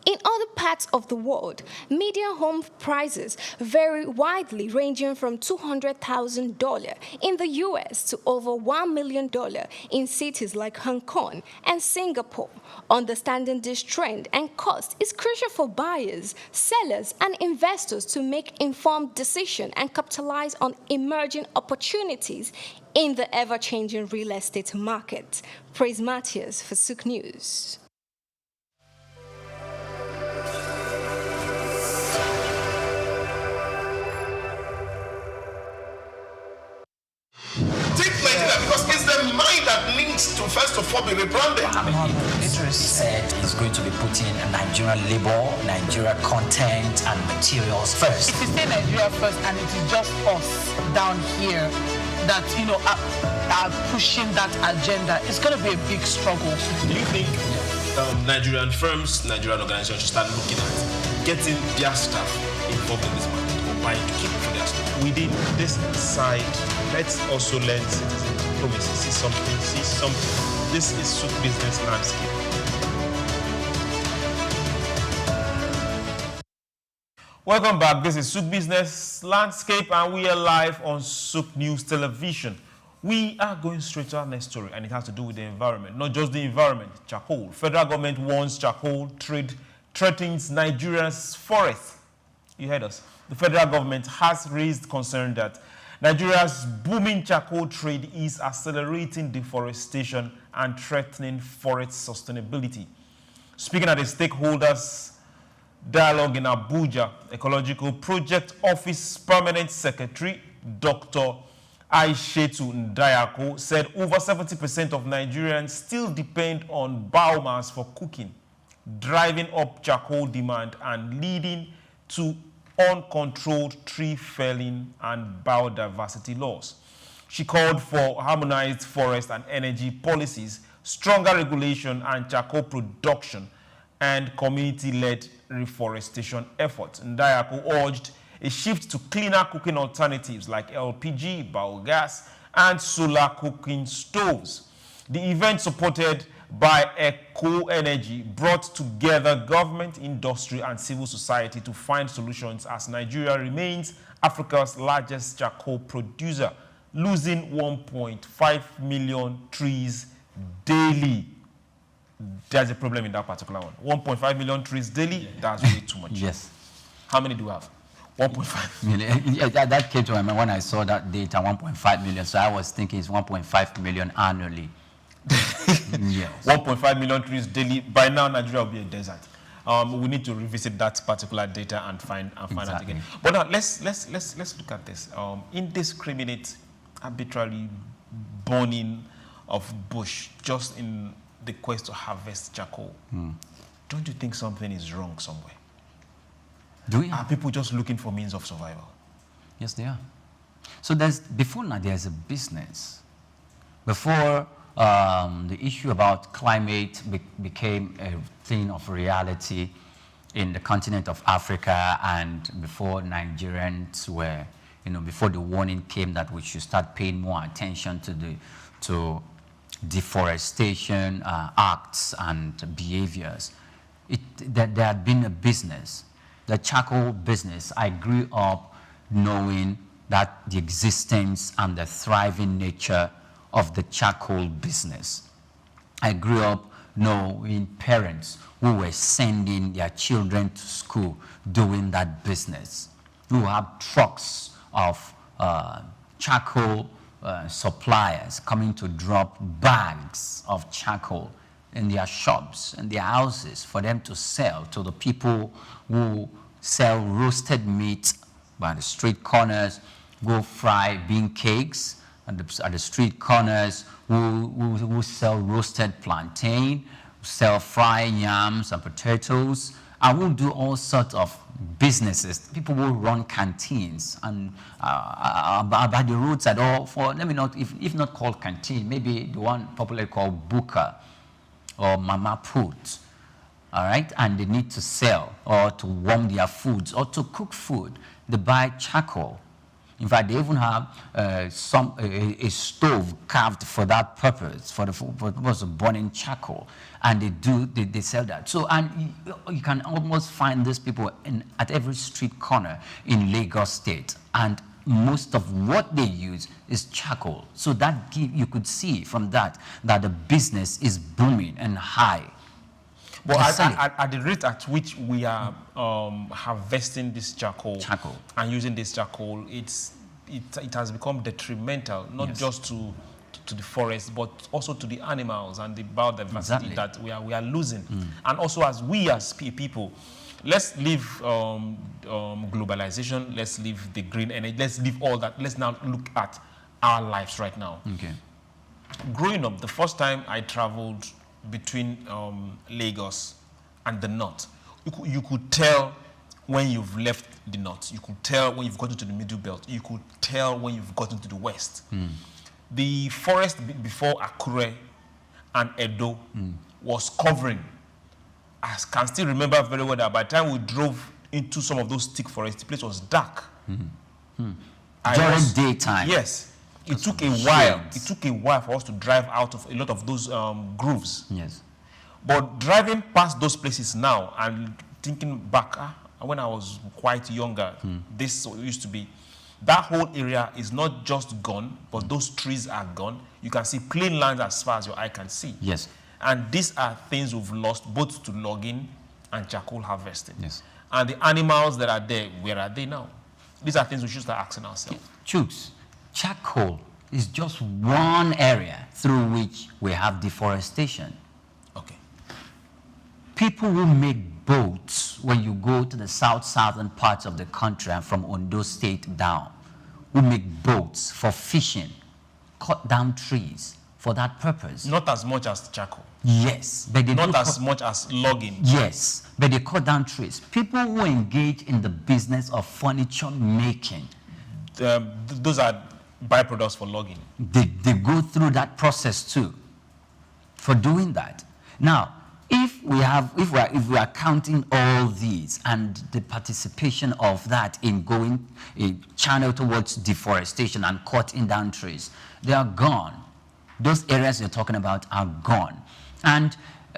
In other parts of the world, median home prices vary widely, ranging from $200,000 in the U.S. to over $1 million in cities like Hong Kong and Singapore. Understanding this trend and cost is crucial for buyers, sellers, and investors to make informed decisions and capitalize on emerging opportunities in the ever-changing real estate market. Praise Matthias for Souk News. Because it's the mind that needs to first of all be rebranded. Idris said he's going to be putting Nigerian labor, Nigeria content and materials first. If you say Nigeria first and it is just us down here that, are pushing that agenda, it's going to be a big struggle. Do you think Nigerian firms, Nigerian organizations should start looking at getting their staff involved in this market or buying to keep for their staff? Within this side, let's also learn citizen diplomacy. See something. This is Souk business landscape. Welcome back. This is Souk Business Landscape, and we are live on Souk News Television. We are going straight to our next story, and it has to do with the environment. Not just the environment, charcoal. Federal government warns charcoal trade threatens Nigeria's forest. You heard us. The federal government has raised concern that Nigeria's booming charcoal trade is accelerating deforestation and threatening forest sustainability. Speaking at a stakeholders dialogue in Abuja, Ecological Project Office Permanent Secretary Dr. Aishetu Ndayako said over 70% of Nigerians still depend on biomass for cooking, driving up charcoal demand and leading to uncontrolled tree felling and biodiversity loss. She called for harmonized forest and energy policies, stronger regulation and charcoal production, and community-led reforestation efforts. Ndayako urged a shift to cleaner cooking alternatives like LPG, biogas, and solar cooking stoves. The event, supported by Eco Energy, brought together government, industry, and civil society to find solutions as Nigeria remains Africa's largest charcoal producer, losing 1.5 million trees daily. There's a problem in that particular one. 1.5 million trees daily, that's way too much. Yes. How many do we have? 1.5 million. Yeah, that came to my mind when I saw that data, 1.5 million. So I was thinking it's 1.5 million annually. Yes. 1.5 million trees daily. By now, Nigeria will be a desert. We need to revisit that particular data and find out again. But now let's look at this. Indiscriminate, arbitrary burning of bush just in the quest to harvest charcoal. Don't you think something is wrong somewhere? Are people just looking for means of survival? Yes, they are. So before now, there's a business. Before the issue about climate became a thing of reality in the continent of Africa, and before Nigerians were, before the warning came that we should start paying more attention to deforestation acts and behaviors, there had been a business. The charcoal business, I grew up knowing that the existence and the thriving nature of the charcoal business. I grew up knowing parents who were sending their children to school doing that business, who have trucks of charcoal suppliers coming to drop bags of charcoal in their shops and their houses for them to sell to the people who sell roasted meat by the street corners, who fry bean cakes at the street corners, who sell roasted plantain, who sell fried yams and potatoes I will do all sorts of businesses. People will run canteens and by the roadside, or for, let me not, if not called canteen, maybe the one popularly called Buka or Mama Put. All right, and they need to sell or to warm their foods or to cook food. They buy charcoal. In fact, they even have a stove carved for that purpose, for the purpose of burning charcoal, and they sell that. So, and you can almost find these people at every street corner in Lagos State, and most of what they use is charcoal. So that you could see from that the business is booming and high. But at the rate at which we are harvesting this charcoal and using this charcoal, it has become detrimental, not just to the forest, but also to the animals and the biodiversity that we are losing. And also as we as people, let's leave globalization, let's leave the green energy, let's leave all that. Let's now look at our lives right now. Okay. Growing up, the first time I traveled between Lagos and the north, you could tell when you've left the north. You could tell when you've gotten to the middle belt. You could tell when you've gotten to the west. The forest before Akure and Edo was covering. I can still remember very well that by the time we drove into some of those thick forests, the place was dark. During daytime. Yes. It took a while. It took a while for us to drive out of a lot of those grooves. Yes. But driving past those places now and thinking back, when I was quite younger, this used to be, that whole area is not just gone, but those trees are gone. You can see plain lands as far as your eye can see. Yes. And these are things we've lost both to logging and charcoal harvesting. Yes. And the animals that are there, where are they now? These are things we should start asking ourselves. Chooks, charcoal is just one area through which we have deforestation. Okay. People will make boats when you go to the southern parts of the country and from Ondo State down. We make boats for fishing, cut down trees for that purpose. Not as much as charcoal. Yes, but they not as much as logging. Yes, but they cut down trees. People who engage in the business of furniture making, those are byproducts for logging. They go through that process too for doing that. Now, if we are counting all these and the participation of that in going a channel towards deforestation and cutting down trees, they are gone. Those areas you're talking about are gone. And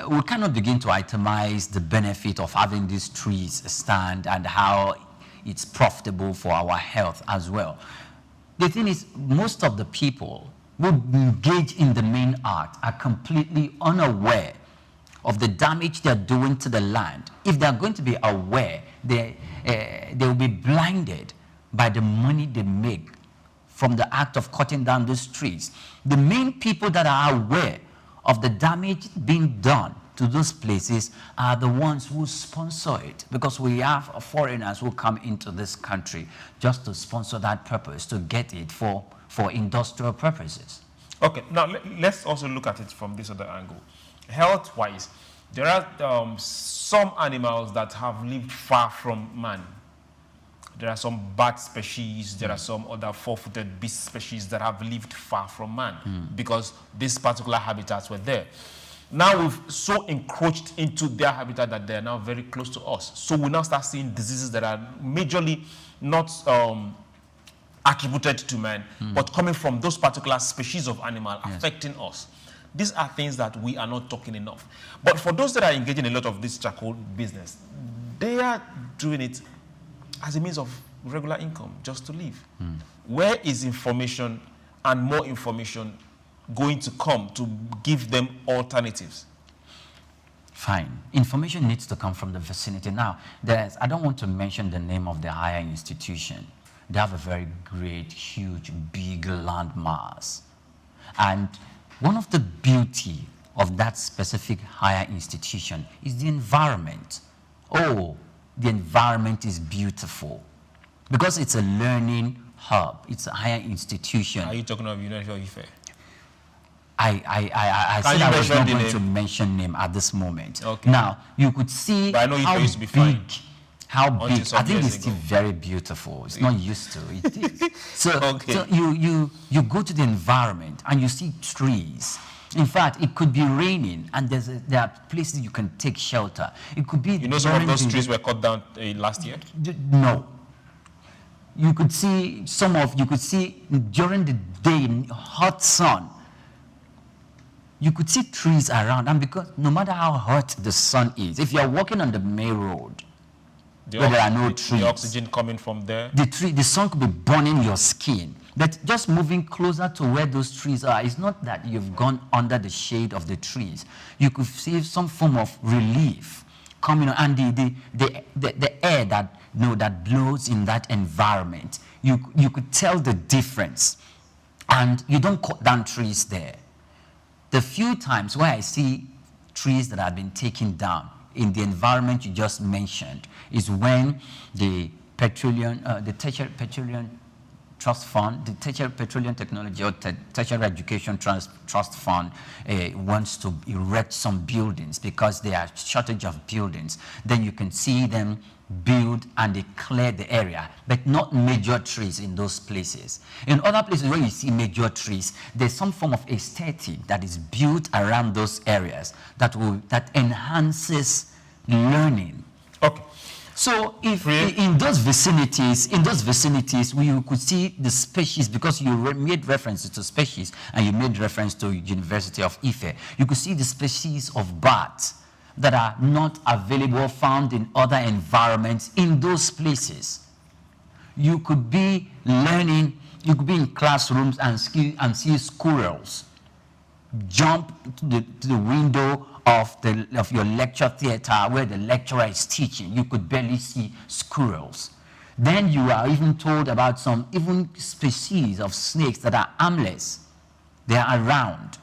we cannot begin to itemize the benefit of having these trees stand and how it's profitable for our health as well. The thing is, most of the people who engage in the main art are completely unaware of the damage they're doing to the land. If they're going to be aware, they will be blinded by the money they make from the act of cutting down those trees. The main people that are aware of the damage being done to those places are the ones who sponsor it, because we have foreigners who come into this country just to sponsor that purpose, to get it for industrial purposes. Okay, now let's also look at it from this other angle. Health-wise, there are some animals that have lived far from man. There are some bat species, there are some other four-footed beast species that have lived far from man because these particular habitats were there. Now we've so encroached into their habitat that they are now very close to us. So we now start seeing diseases that are majorly not attributed to man, but coming from those particular species of animal affecting us. These are things that we are not talking enough. But for those that are engaging in a lot of this charcoal business, they are doing it as a means of regular income, just to live. Where is information and more information going to come to give them alternatives? Fine. Information needs to come from the vicinity. Now, I don't want to mention the name of the higher institution. They have a very great, huge, big landmass. And one of the beauty of that specific higher institution is the environment. Oh, the environment is beautiful because it's a learning hub. It's a higher institution. Are you talking about University of Ife? I said I was not going to mention name at this moment. Okay. Now, you could see but I know how used to be big, fine. how big. I think it's still ago. very beautiful. It's not used to it. So, Okay. so you go to the environment and you see trees. In fact, it could be raining and there are places you can take shelter. It could be. You know, some of those trees were cut down last year? No. You could see during the day in hot sun, you could see trees around. And because no matter how hot the sun is, if you're walking on the main road, where there are no trees, the oxygen coming from there, the sun could be burning your skin. But just moving closer to where those trees are, it's not that you've gone under the shade of the trees. You could see some form of relief coming on, and the air that blows in that environment. You could tell the difference, and you don't cut down trees there. The few times where I see trees that have been taken down in the environment you just mentioned is when the Tertiary Petroleum Trust Fund, the Tertiary Petroleum Technology or Tertiary Education Trust Fund wants to erect some buildings because there are shortage of buildings. Then you can see them build and they clear the area, but not major trees in those places. In other places where you see major trees, there's some form of aesthetic that is built around those areas that enhances learning. Okay. So if in those vicinities, we could see the species, because you made references to species and you made reference to University of Ife, you could see the species of bats that are not available, found in other environments in those places. You could be learning, you could be in classrooms and see squirrels jump to the window of your lecture theater where the lecturer is teaching. You could barely see squirrels. Then you are even told about some even species of snakes that are armless. They are around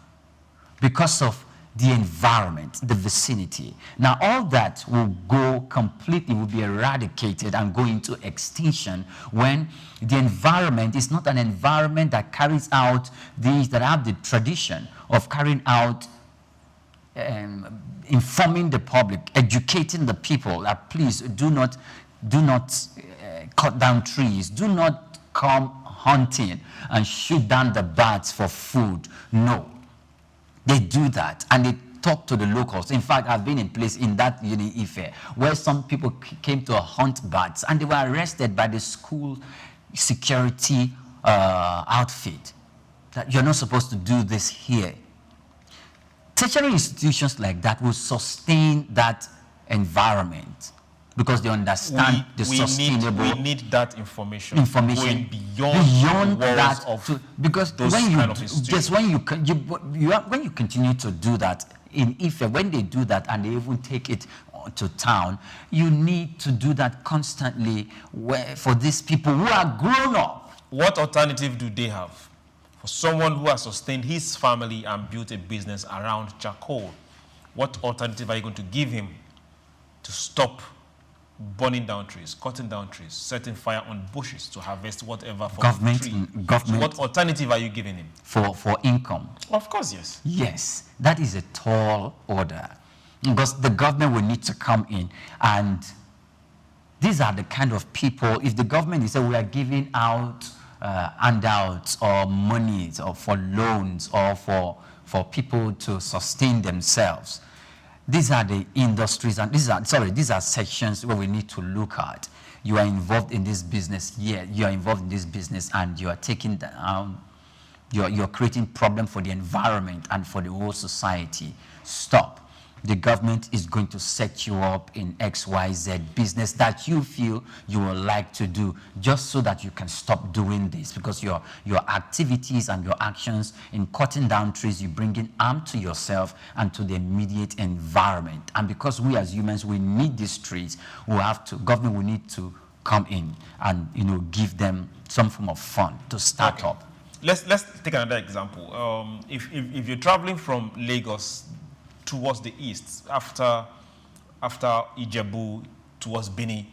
because of the environment, the vicinity. Now all that will be eradicated and go into extinction when the environment is not an environment that carries out that have the tradition of carrying out informing the public, educating the people that please do not cut down trees, do not come hunting and shoot down the bats for food. No, they do that and they talk to the locals. In fact, I've been in place in that Ife where some people came to hunt bats and they were arrested by the school security outfit that you're not supposed to do this here. Tertiary institutions like that will sustain that environment because they understand sustainable. We need that information. Going beyond that. Because when you continue to do that in Ife, when they do that and they even take it to town, you need to do that constantly for these people who are grown up. What alternative do they have? For someone who has sustained his family and built a business around charcoal, what alternative are you going to give him to stop burning down trees, cutting down trees, setting fire on bushes to harvest whatever from the tree? So what alternative are you giving him? For income? Of course, yes. Yes, that is a tall order because the government will need to come in, and these are the kind of people, if the government is saying we are giving out handouts or monies or for loans or for people to sustain themselves. These are the industries, and these are sections where we need to look at. You are involved in this business, you are involved in this business, and you are taking you're creating problem for the environment and for the whole society. Stop. The government is going to set you up in XYZ business that you feel you would like to do, just so that you can stop doing this, because your activities and your actions in cutting down trees, you bring in harm to yourself and to the immediate environment. And because we as humans, we need these trees, government will need to come in and give them some form of fund to start up. Let's take another example. If you're traveling from Lagos towards the east, after Ijebu towards Benin,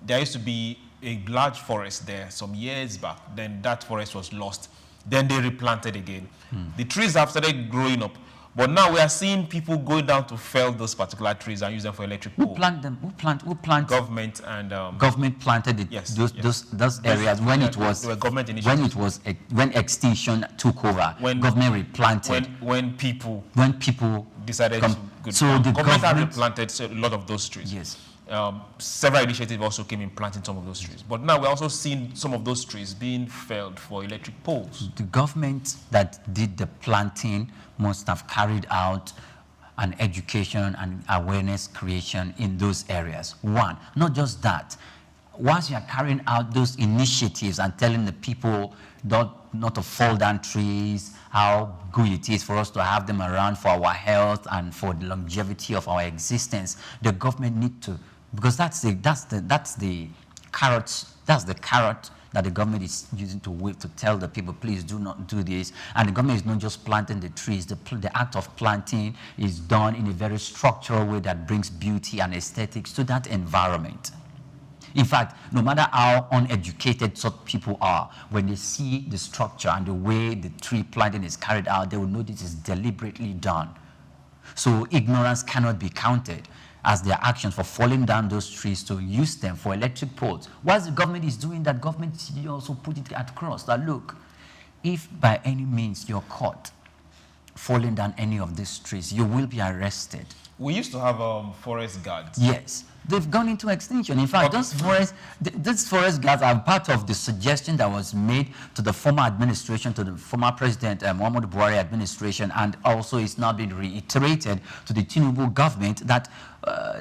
there used to be a large forest there some years back. Then that forest was lost. Then they replanted again. The trees have started growing up. But now we are seeing people going down to fell those particular trees and use them for electric poles. Who plant them? Who plant? Government and government planted it, those areas when it was government when extinction took over. When government replanted. When people decided to. So the government had replanted a lot of those trees. Yes. Several initiatives also came in planting some of those trees. But now we're also seeing some of those trees being felled for electric poles. The government that did the planting must have carried out an education and awareness creation in those areas. One, not just that. Once you are carrying out those initiatives and telling the people not to fall down trees, how good it is for us to have them around for our health and for the longevity of our existence, the government need to, because that's the carrot that the government is using to whip to tell the people, please do not do this. And the government is not just planting the trees. The act of planting is done in a very structural way that brings beauty and aesthetics to that environment. In fact, no matter how uneducated some people are, when they see the structure and the way the tree planting is carried out, they will know this is deliberately done. So ignorance cannot be counted as their actions for falling down those trees to use them for electric poles. Whilst the government is doing that, government also put it across that, look, if by any means you're caught falling down any of these trees, you will be arrested. We used to have forest guards. Yes. They've gone into extinction. In fact, those forest guards are part of the suggestion that was made to the former administration, to the former President Muhammadu Buhari administration, and also it's now been reiterated to the Tinubu government that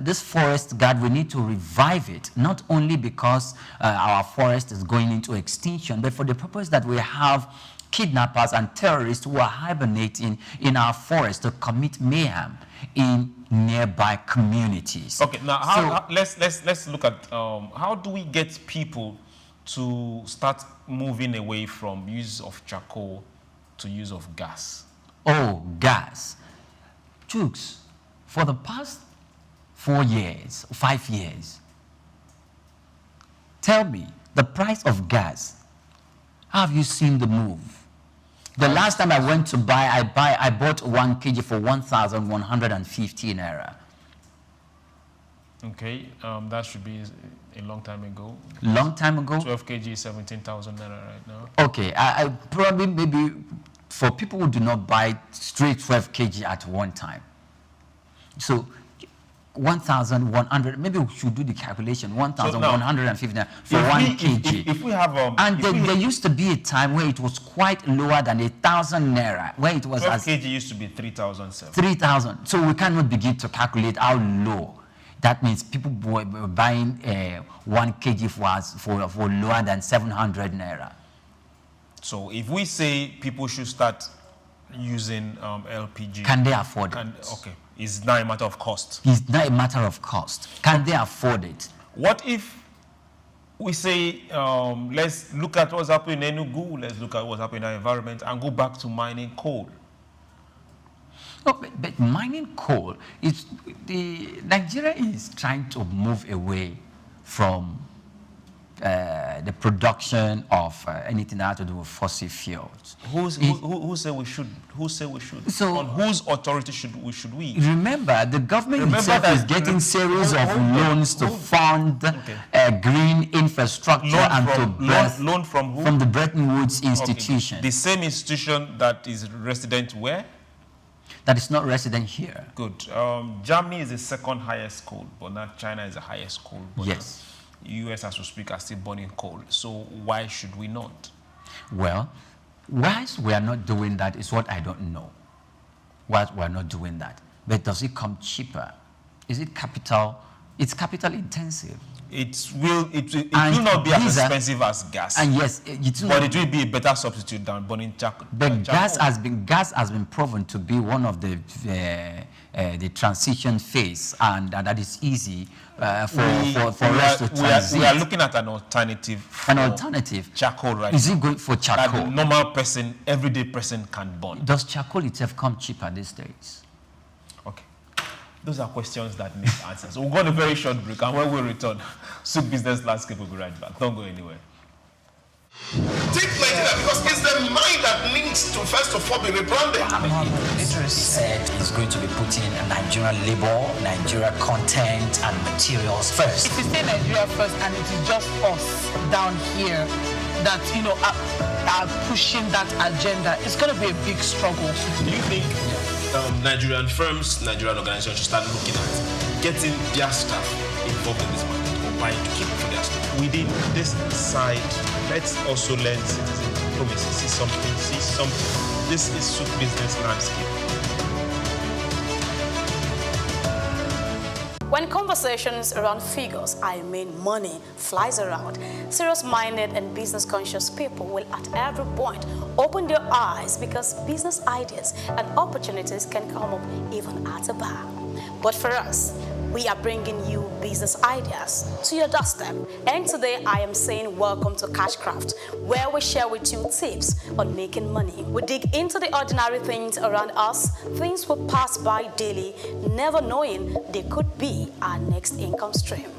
this forest guard, we need to revive it, not only because our forest is going into extinction, but for the purpose that we have kidnappers and terrorists who are hibernating in our forest to commit mayhem in nearby communities. Okay, now let's look at how do we get people to start moving away from use of charcoal to use of gas? Oh, gas. Chooks, for the past 5 years, tell me, the price of gas, have you seen the move? The last time I went to buy, I bought 1 kg for 1,150 naira. Okay, that should be a long time ago. Long time ago? 12 kg is 17,000 naira right now. Okay, I probably maybe for people who do not buy straight 12 kg at one time. So 1,100, maybe we should do the calculation, 1,150 for 1 kg. If we have... and there used to be a time where it was quite lower than 1,000 naira, where it was 12 kg used to be 3,007. 3,000. So we cannot begin to calculate how low. That means people were buying 1 kg for lower than 700 naira. So if we say people should start using LPG... Can they afford it? Okay. It's not a matter of cost. It's not a matter of cost. Can they afford it? What if we say, let's look at what's happening in Enugu, let's look at what's happening in our environment and go back to mining coal? No, but mining coal, Nigeria is trying to move away from the production of anything that has to do with fossil fuels. Who say we should? Who say we should? So, on whose authority should we? Remember, the government itself is getting series of loans to fund green infrastructure loan from who? From the Bretton Woods institution. Okay. The same institution that is resident where? That is not resident here. Good. Germany is the second highest coal, but now China is the highest coal. Yes. US, as we speak, are still burning coal. So why should we not? Well, why we are not doing that is what I don't know. Why we are not doing that. But does it come cheaper? Is it capital? It's capital intensive. It will not be as expensive as gas. And yes, but it will be a better substitute than burning charcoal. But gas has been proven to be one of the transition phase, and that is easy for us to transit. We are looking at an alternative. Charcoal, right? Is it going for charcoal? That the normal person, everyday person can burn. Does charcoal itself come cheaper these days? Okay. Those are questions that need answers. We'll go on a very short break, and when we return, Souk Business Landscape will be right back. Don't go anywhere. Take Nigeria because it's the the mind that needs to first of all be rebranded. Bilateral said he's going to be putting Nigerian labor, Nigeria content and materials first. If you say Nigeria first and it is just us down here that, are pushing that agenda, it's going to be a big struggle. Do you think Nigerian firms, Nigerian organizations should start looking at getting their staff involved in this market or buying to keep for their staff? Within this side, let's also learn citizen diplomacy. See something. This is Souk business landscape. When conversations around figures, I mean money, flies around, serious-minded and business-conscious people will at every point open their eyes because business ideas and opportunities can come up even at a bar. But for us, we are bringing you business ideas to your doorstep. And today I am saying welcome to Cashcraft, where we share with you tips on making money. We dig into the ordinary things around us, things we pass by daily, never knowing they could be our next income stream.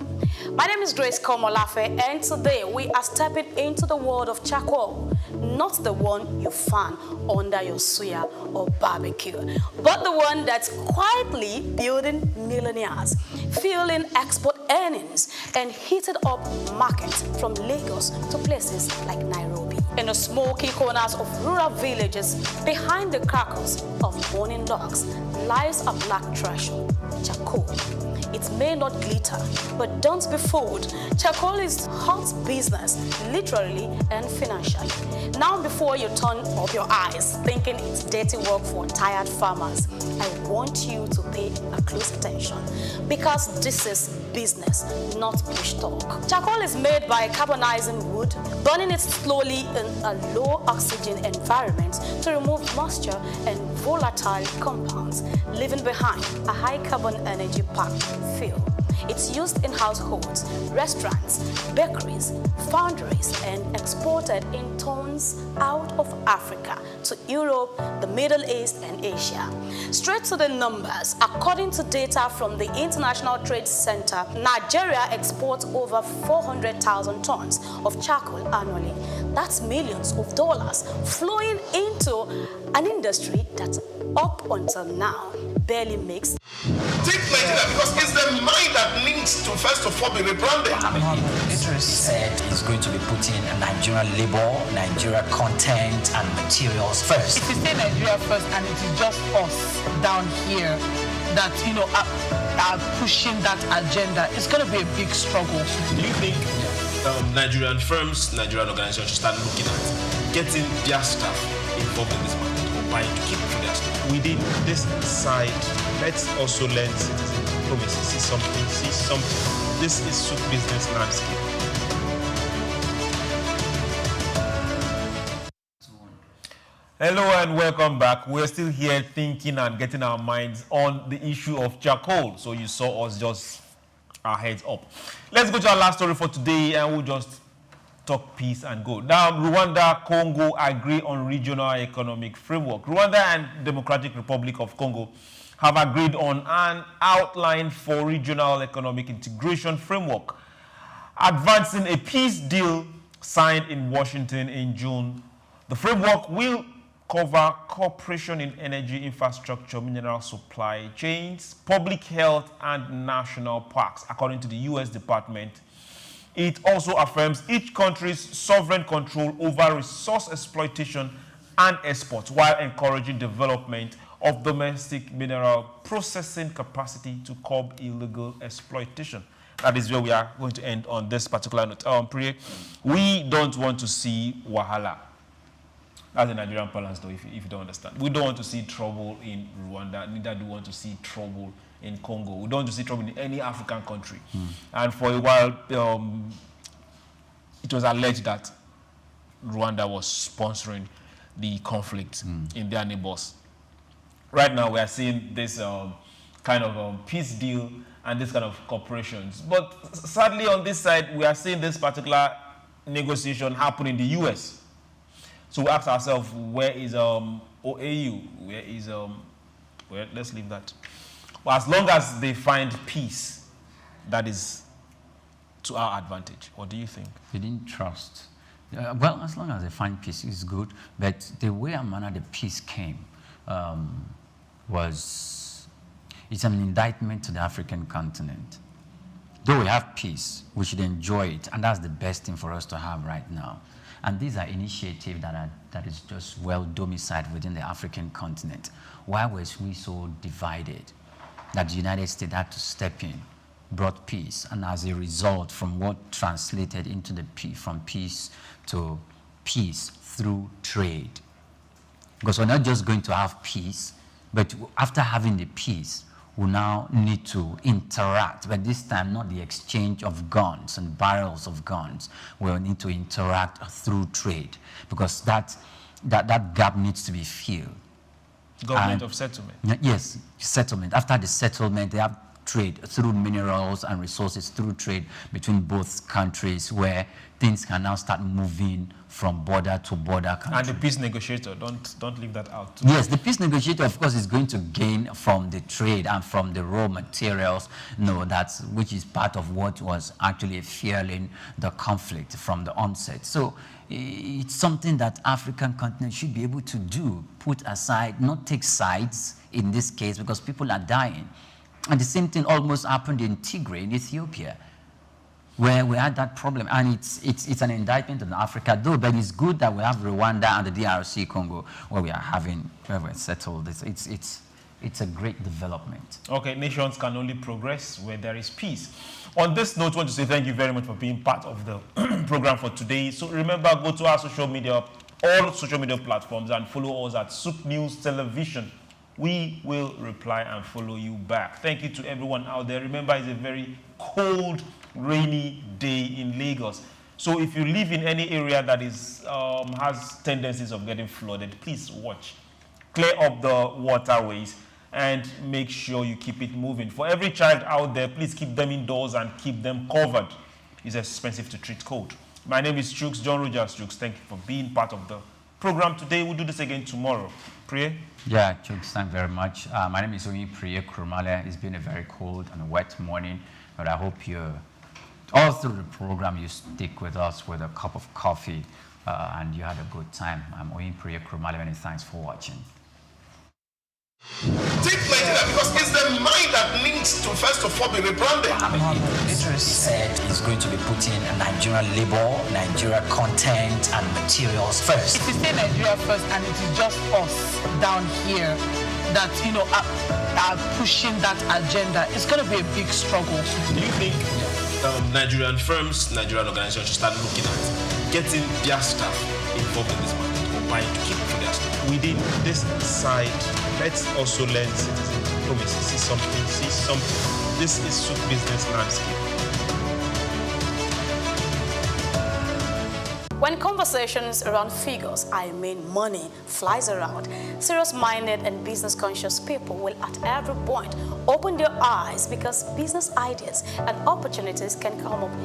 My name is Grace Komolafe, and today we are stepping into the world of charcoal. Not the one you fan under your suya or barbecue, but the one that's quietly building millionaires, fueling export earnings, and heated up markets from Lagos to places like Nairobi. In the smoky corners of rural villages, behind the crackles of morning dogs, lies a black treasure, charcoal. It may not glitter, but don't be fooled. Charcoal is hot business, literally and financially. Now, before you turn up your eyes, thinking it's dirty work for tired farmers, I want you to pay a close attention, because this is business, not bush talk. Charcoal is made by carbonizing wood, burning it slowly in a low oxygen environment to remove moisture and volatile compounds, leaving behind a high carbon energy packed fuel. It's used in households, restaurants, bakeries, foundries, and exported in tons out of Africa to Europe, the Middle East, and Asia. Straight to the numbers, according to data from the International Trade Center, Nigeria exports over 400,000 tons of charcoal annually. That's millions of dollars flowing into an industry that up until now barely makes. Take Nigeria because it's the mind that needs to first of all be rebranded. Bilateral said he's going to be putting Nigerian labor, Nigeria content and materials first. If you say Nigeria first and it is just us down here that, are pushing that agenda, it's going to be a big struggle. Do you think Nigerian firms, Nigerian organizations should start looking at getting their staff involved in this market or buying to keep for their staff? Within this side, let's also learn citizen diplomacy. See something. This is Souk business landscape. Hello and welcome back. We're still here thinking and getting our minds on the issue of charcoal. So you saw us just our heads up. Let's go to our last story for today and we'll just talk peace and go. Now, Rwanda, Congo agree on regional economic framework. Rwanda and Democratic Republic of Congo have agreed on an outline for regional economic integration framework, advancing a peace deal signed in Washington in June. The framework will cover cooperation in energy infrastructure, mineral supply chains, public health, and national parks, according to the U.S. Department. It also affirms each country's sovereign control over resource exploitation and exports, while encouraging development of domestic mineral processing capacity to curb illegal exploitation. That is where we are going to end on this particular note. Priye, we don't want to see wahala. That's the Nigerian balance, though, if you don't understand. We don't want to see trouble in Rwanda, neither do we want to see trouble in Congo. We don't want to see trouble in any African country. And for a while, it was alleged that Rwanda was sponsoring the conflict in their neighbors. Right now, we are seeing this kind of peace deal and this kind of cooperations. But sadly, on this side, we are seeing this particular negotiation happen in the U.S. So we ask ourselves, where is OAU? Where is well, let's leave that. But as long as they find peace, that is to our advantage. What do you think? They didn't trust. Well, as long as they find peace is good, but the way and manner the peace came it's an indictment to the African continent. Though we have peace, we should enjoy it, and that's the best thing for us to have right now. And these are initiatives that is just well domiciled within the African continent. Why was we so divided that the United States had to step in, brought peace, and as a result, from what translated into the from peace to peace through trade. Because we're not just going to have peace, but after having the peace, we now need to interact, but this time not the exchange of guns and barrels of guns. We'll need to interact through trade, because that gap needs to be filled. Government of settlement. Yes, settlement. After the settlement, they have trade through minerals and resources, through trade between both countries, where things can now start moving from border to border country. And the peace negotiator, don't leave that out. Yes, the peace negotiator, of course, is going to gain from the trade and from the raw materials, which is part of what was actually fueling the conflict from the onset. So it's something that African continent should be able to do, put aside, not take sides in this case, because people are dying. And the same thing almost happened in Tigray, in Ethiopia, where we had that problem. And it's an indictment on Africa, though, but it's good that we have Rwanda and the DRC Congo, where we're settled. It's a great development. Okay, nations can only progress where there is peace. On this note, I want to say thank you very much for being part of the program for today. So remember, go to our social media, all social media platforms, and follow us at Souk News Television. We will reply and follow you back. Thank you to everyone out there. Remember, it's a very cold, rainy day in Lagos. So if you live in any area that has tendencies of getting flooded, please watch. Clear up the waterways and make sure you keep it moving. For every child out there, please keep them indoors and keep them covered. It's expensive to treat cold. My name is Chooks, John Rogers Chooks. Thank you for being part of the program today. We'll do this again tomorrow. Priye? Yeah, Chooks, thank you very much. My name is Priye Kurumale. It's been a very cold and wet morning, but I hope all through the program you stick with us with a cup of coffee and you had a good time. I'm Priye Kurumale. Many thanks for watching. Take Nigeria, because it's the mind that needs to first of all be rebranded. He said he's going to be putting Nigerian labor, Nigeria content and materials first. If you say Nigeria first and it is just us down here that are pushing that agenda, it's going to be a big struggle. Do you think Nigerian firms, Nigerian organizations should start looking at getting their staff involved in this market or buying to keep for their staff? Within this side, let's also learn citizen diplomacy. See something. This is Souk business landscape. When conversations around figures, I mean money, flies around, serious-minded and business-conscious people will at every point open their eyes, because business ideas and opportunities can come up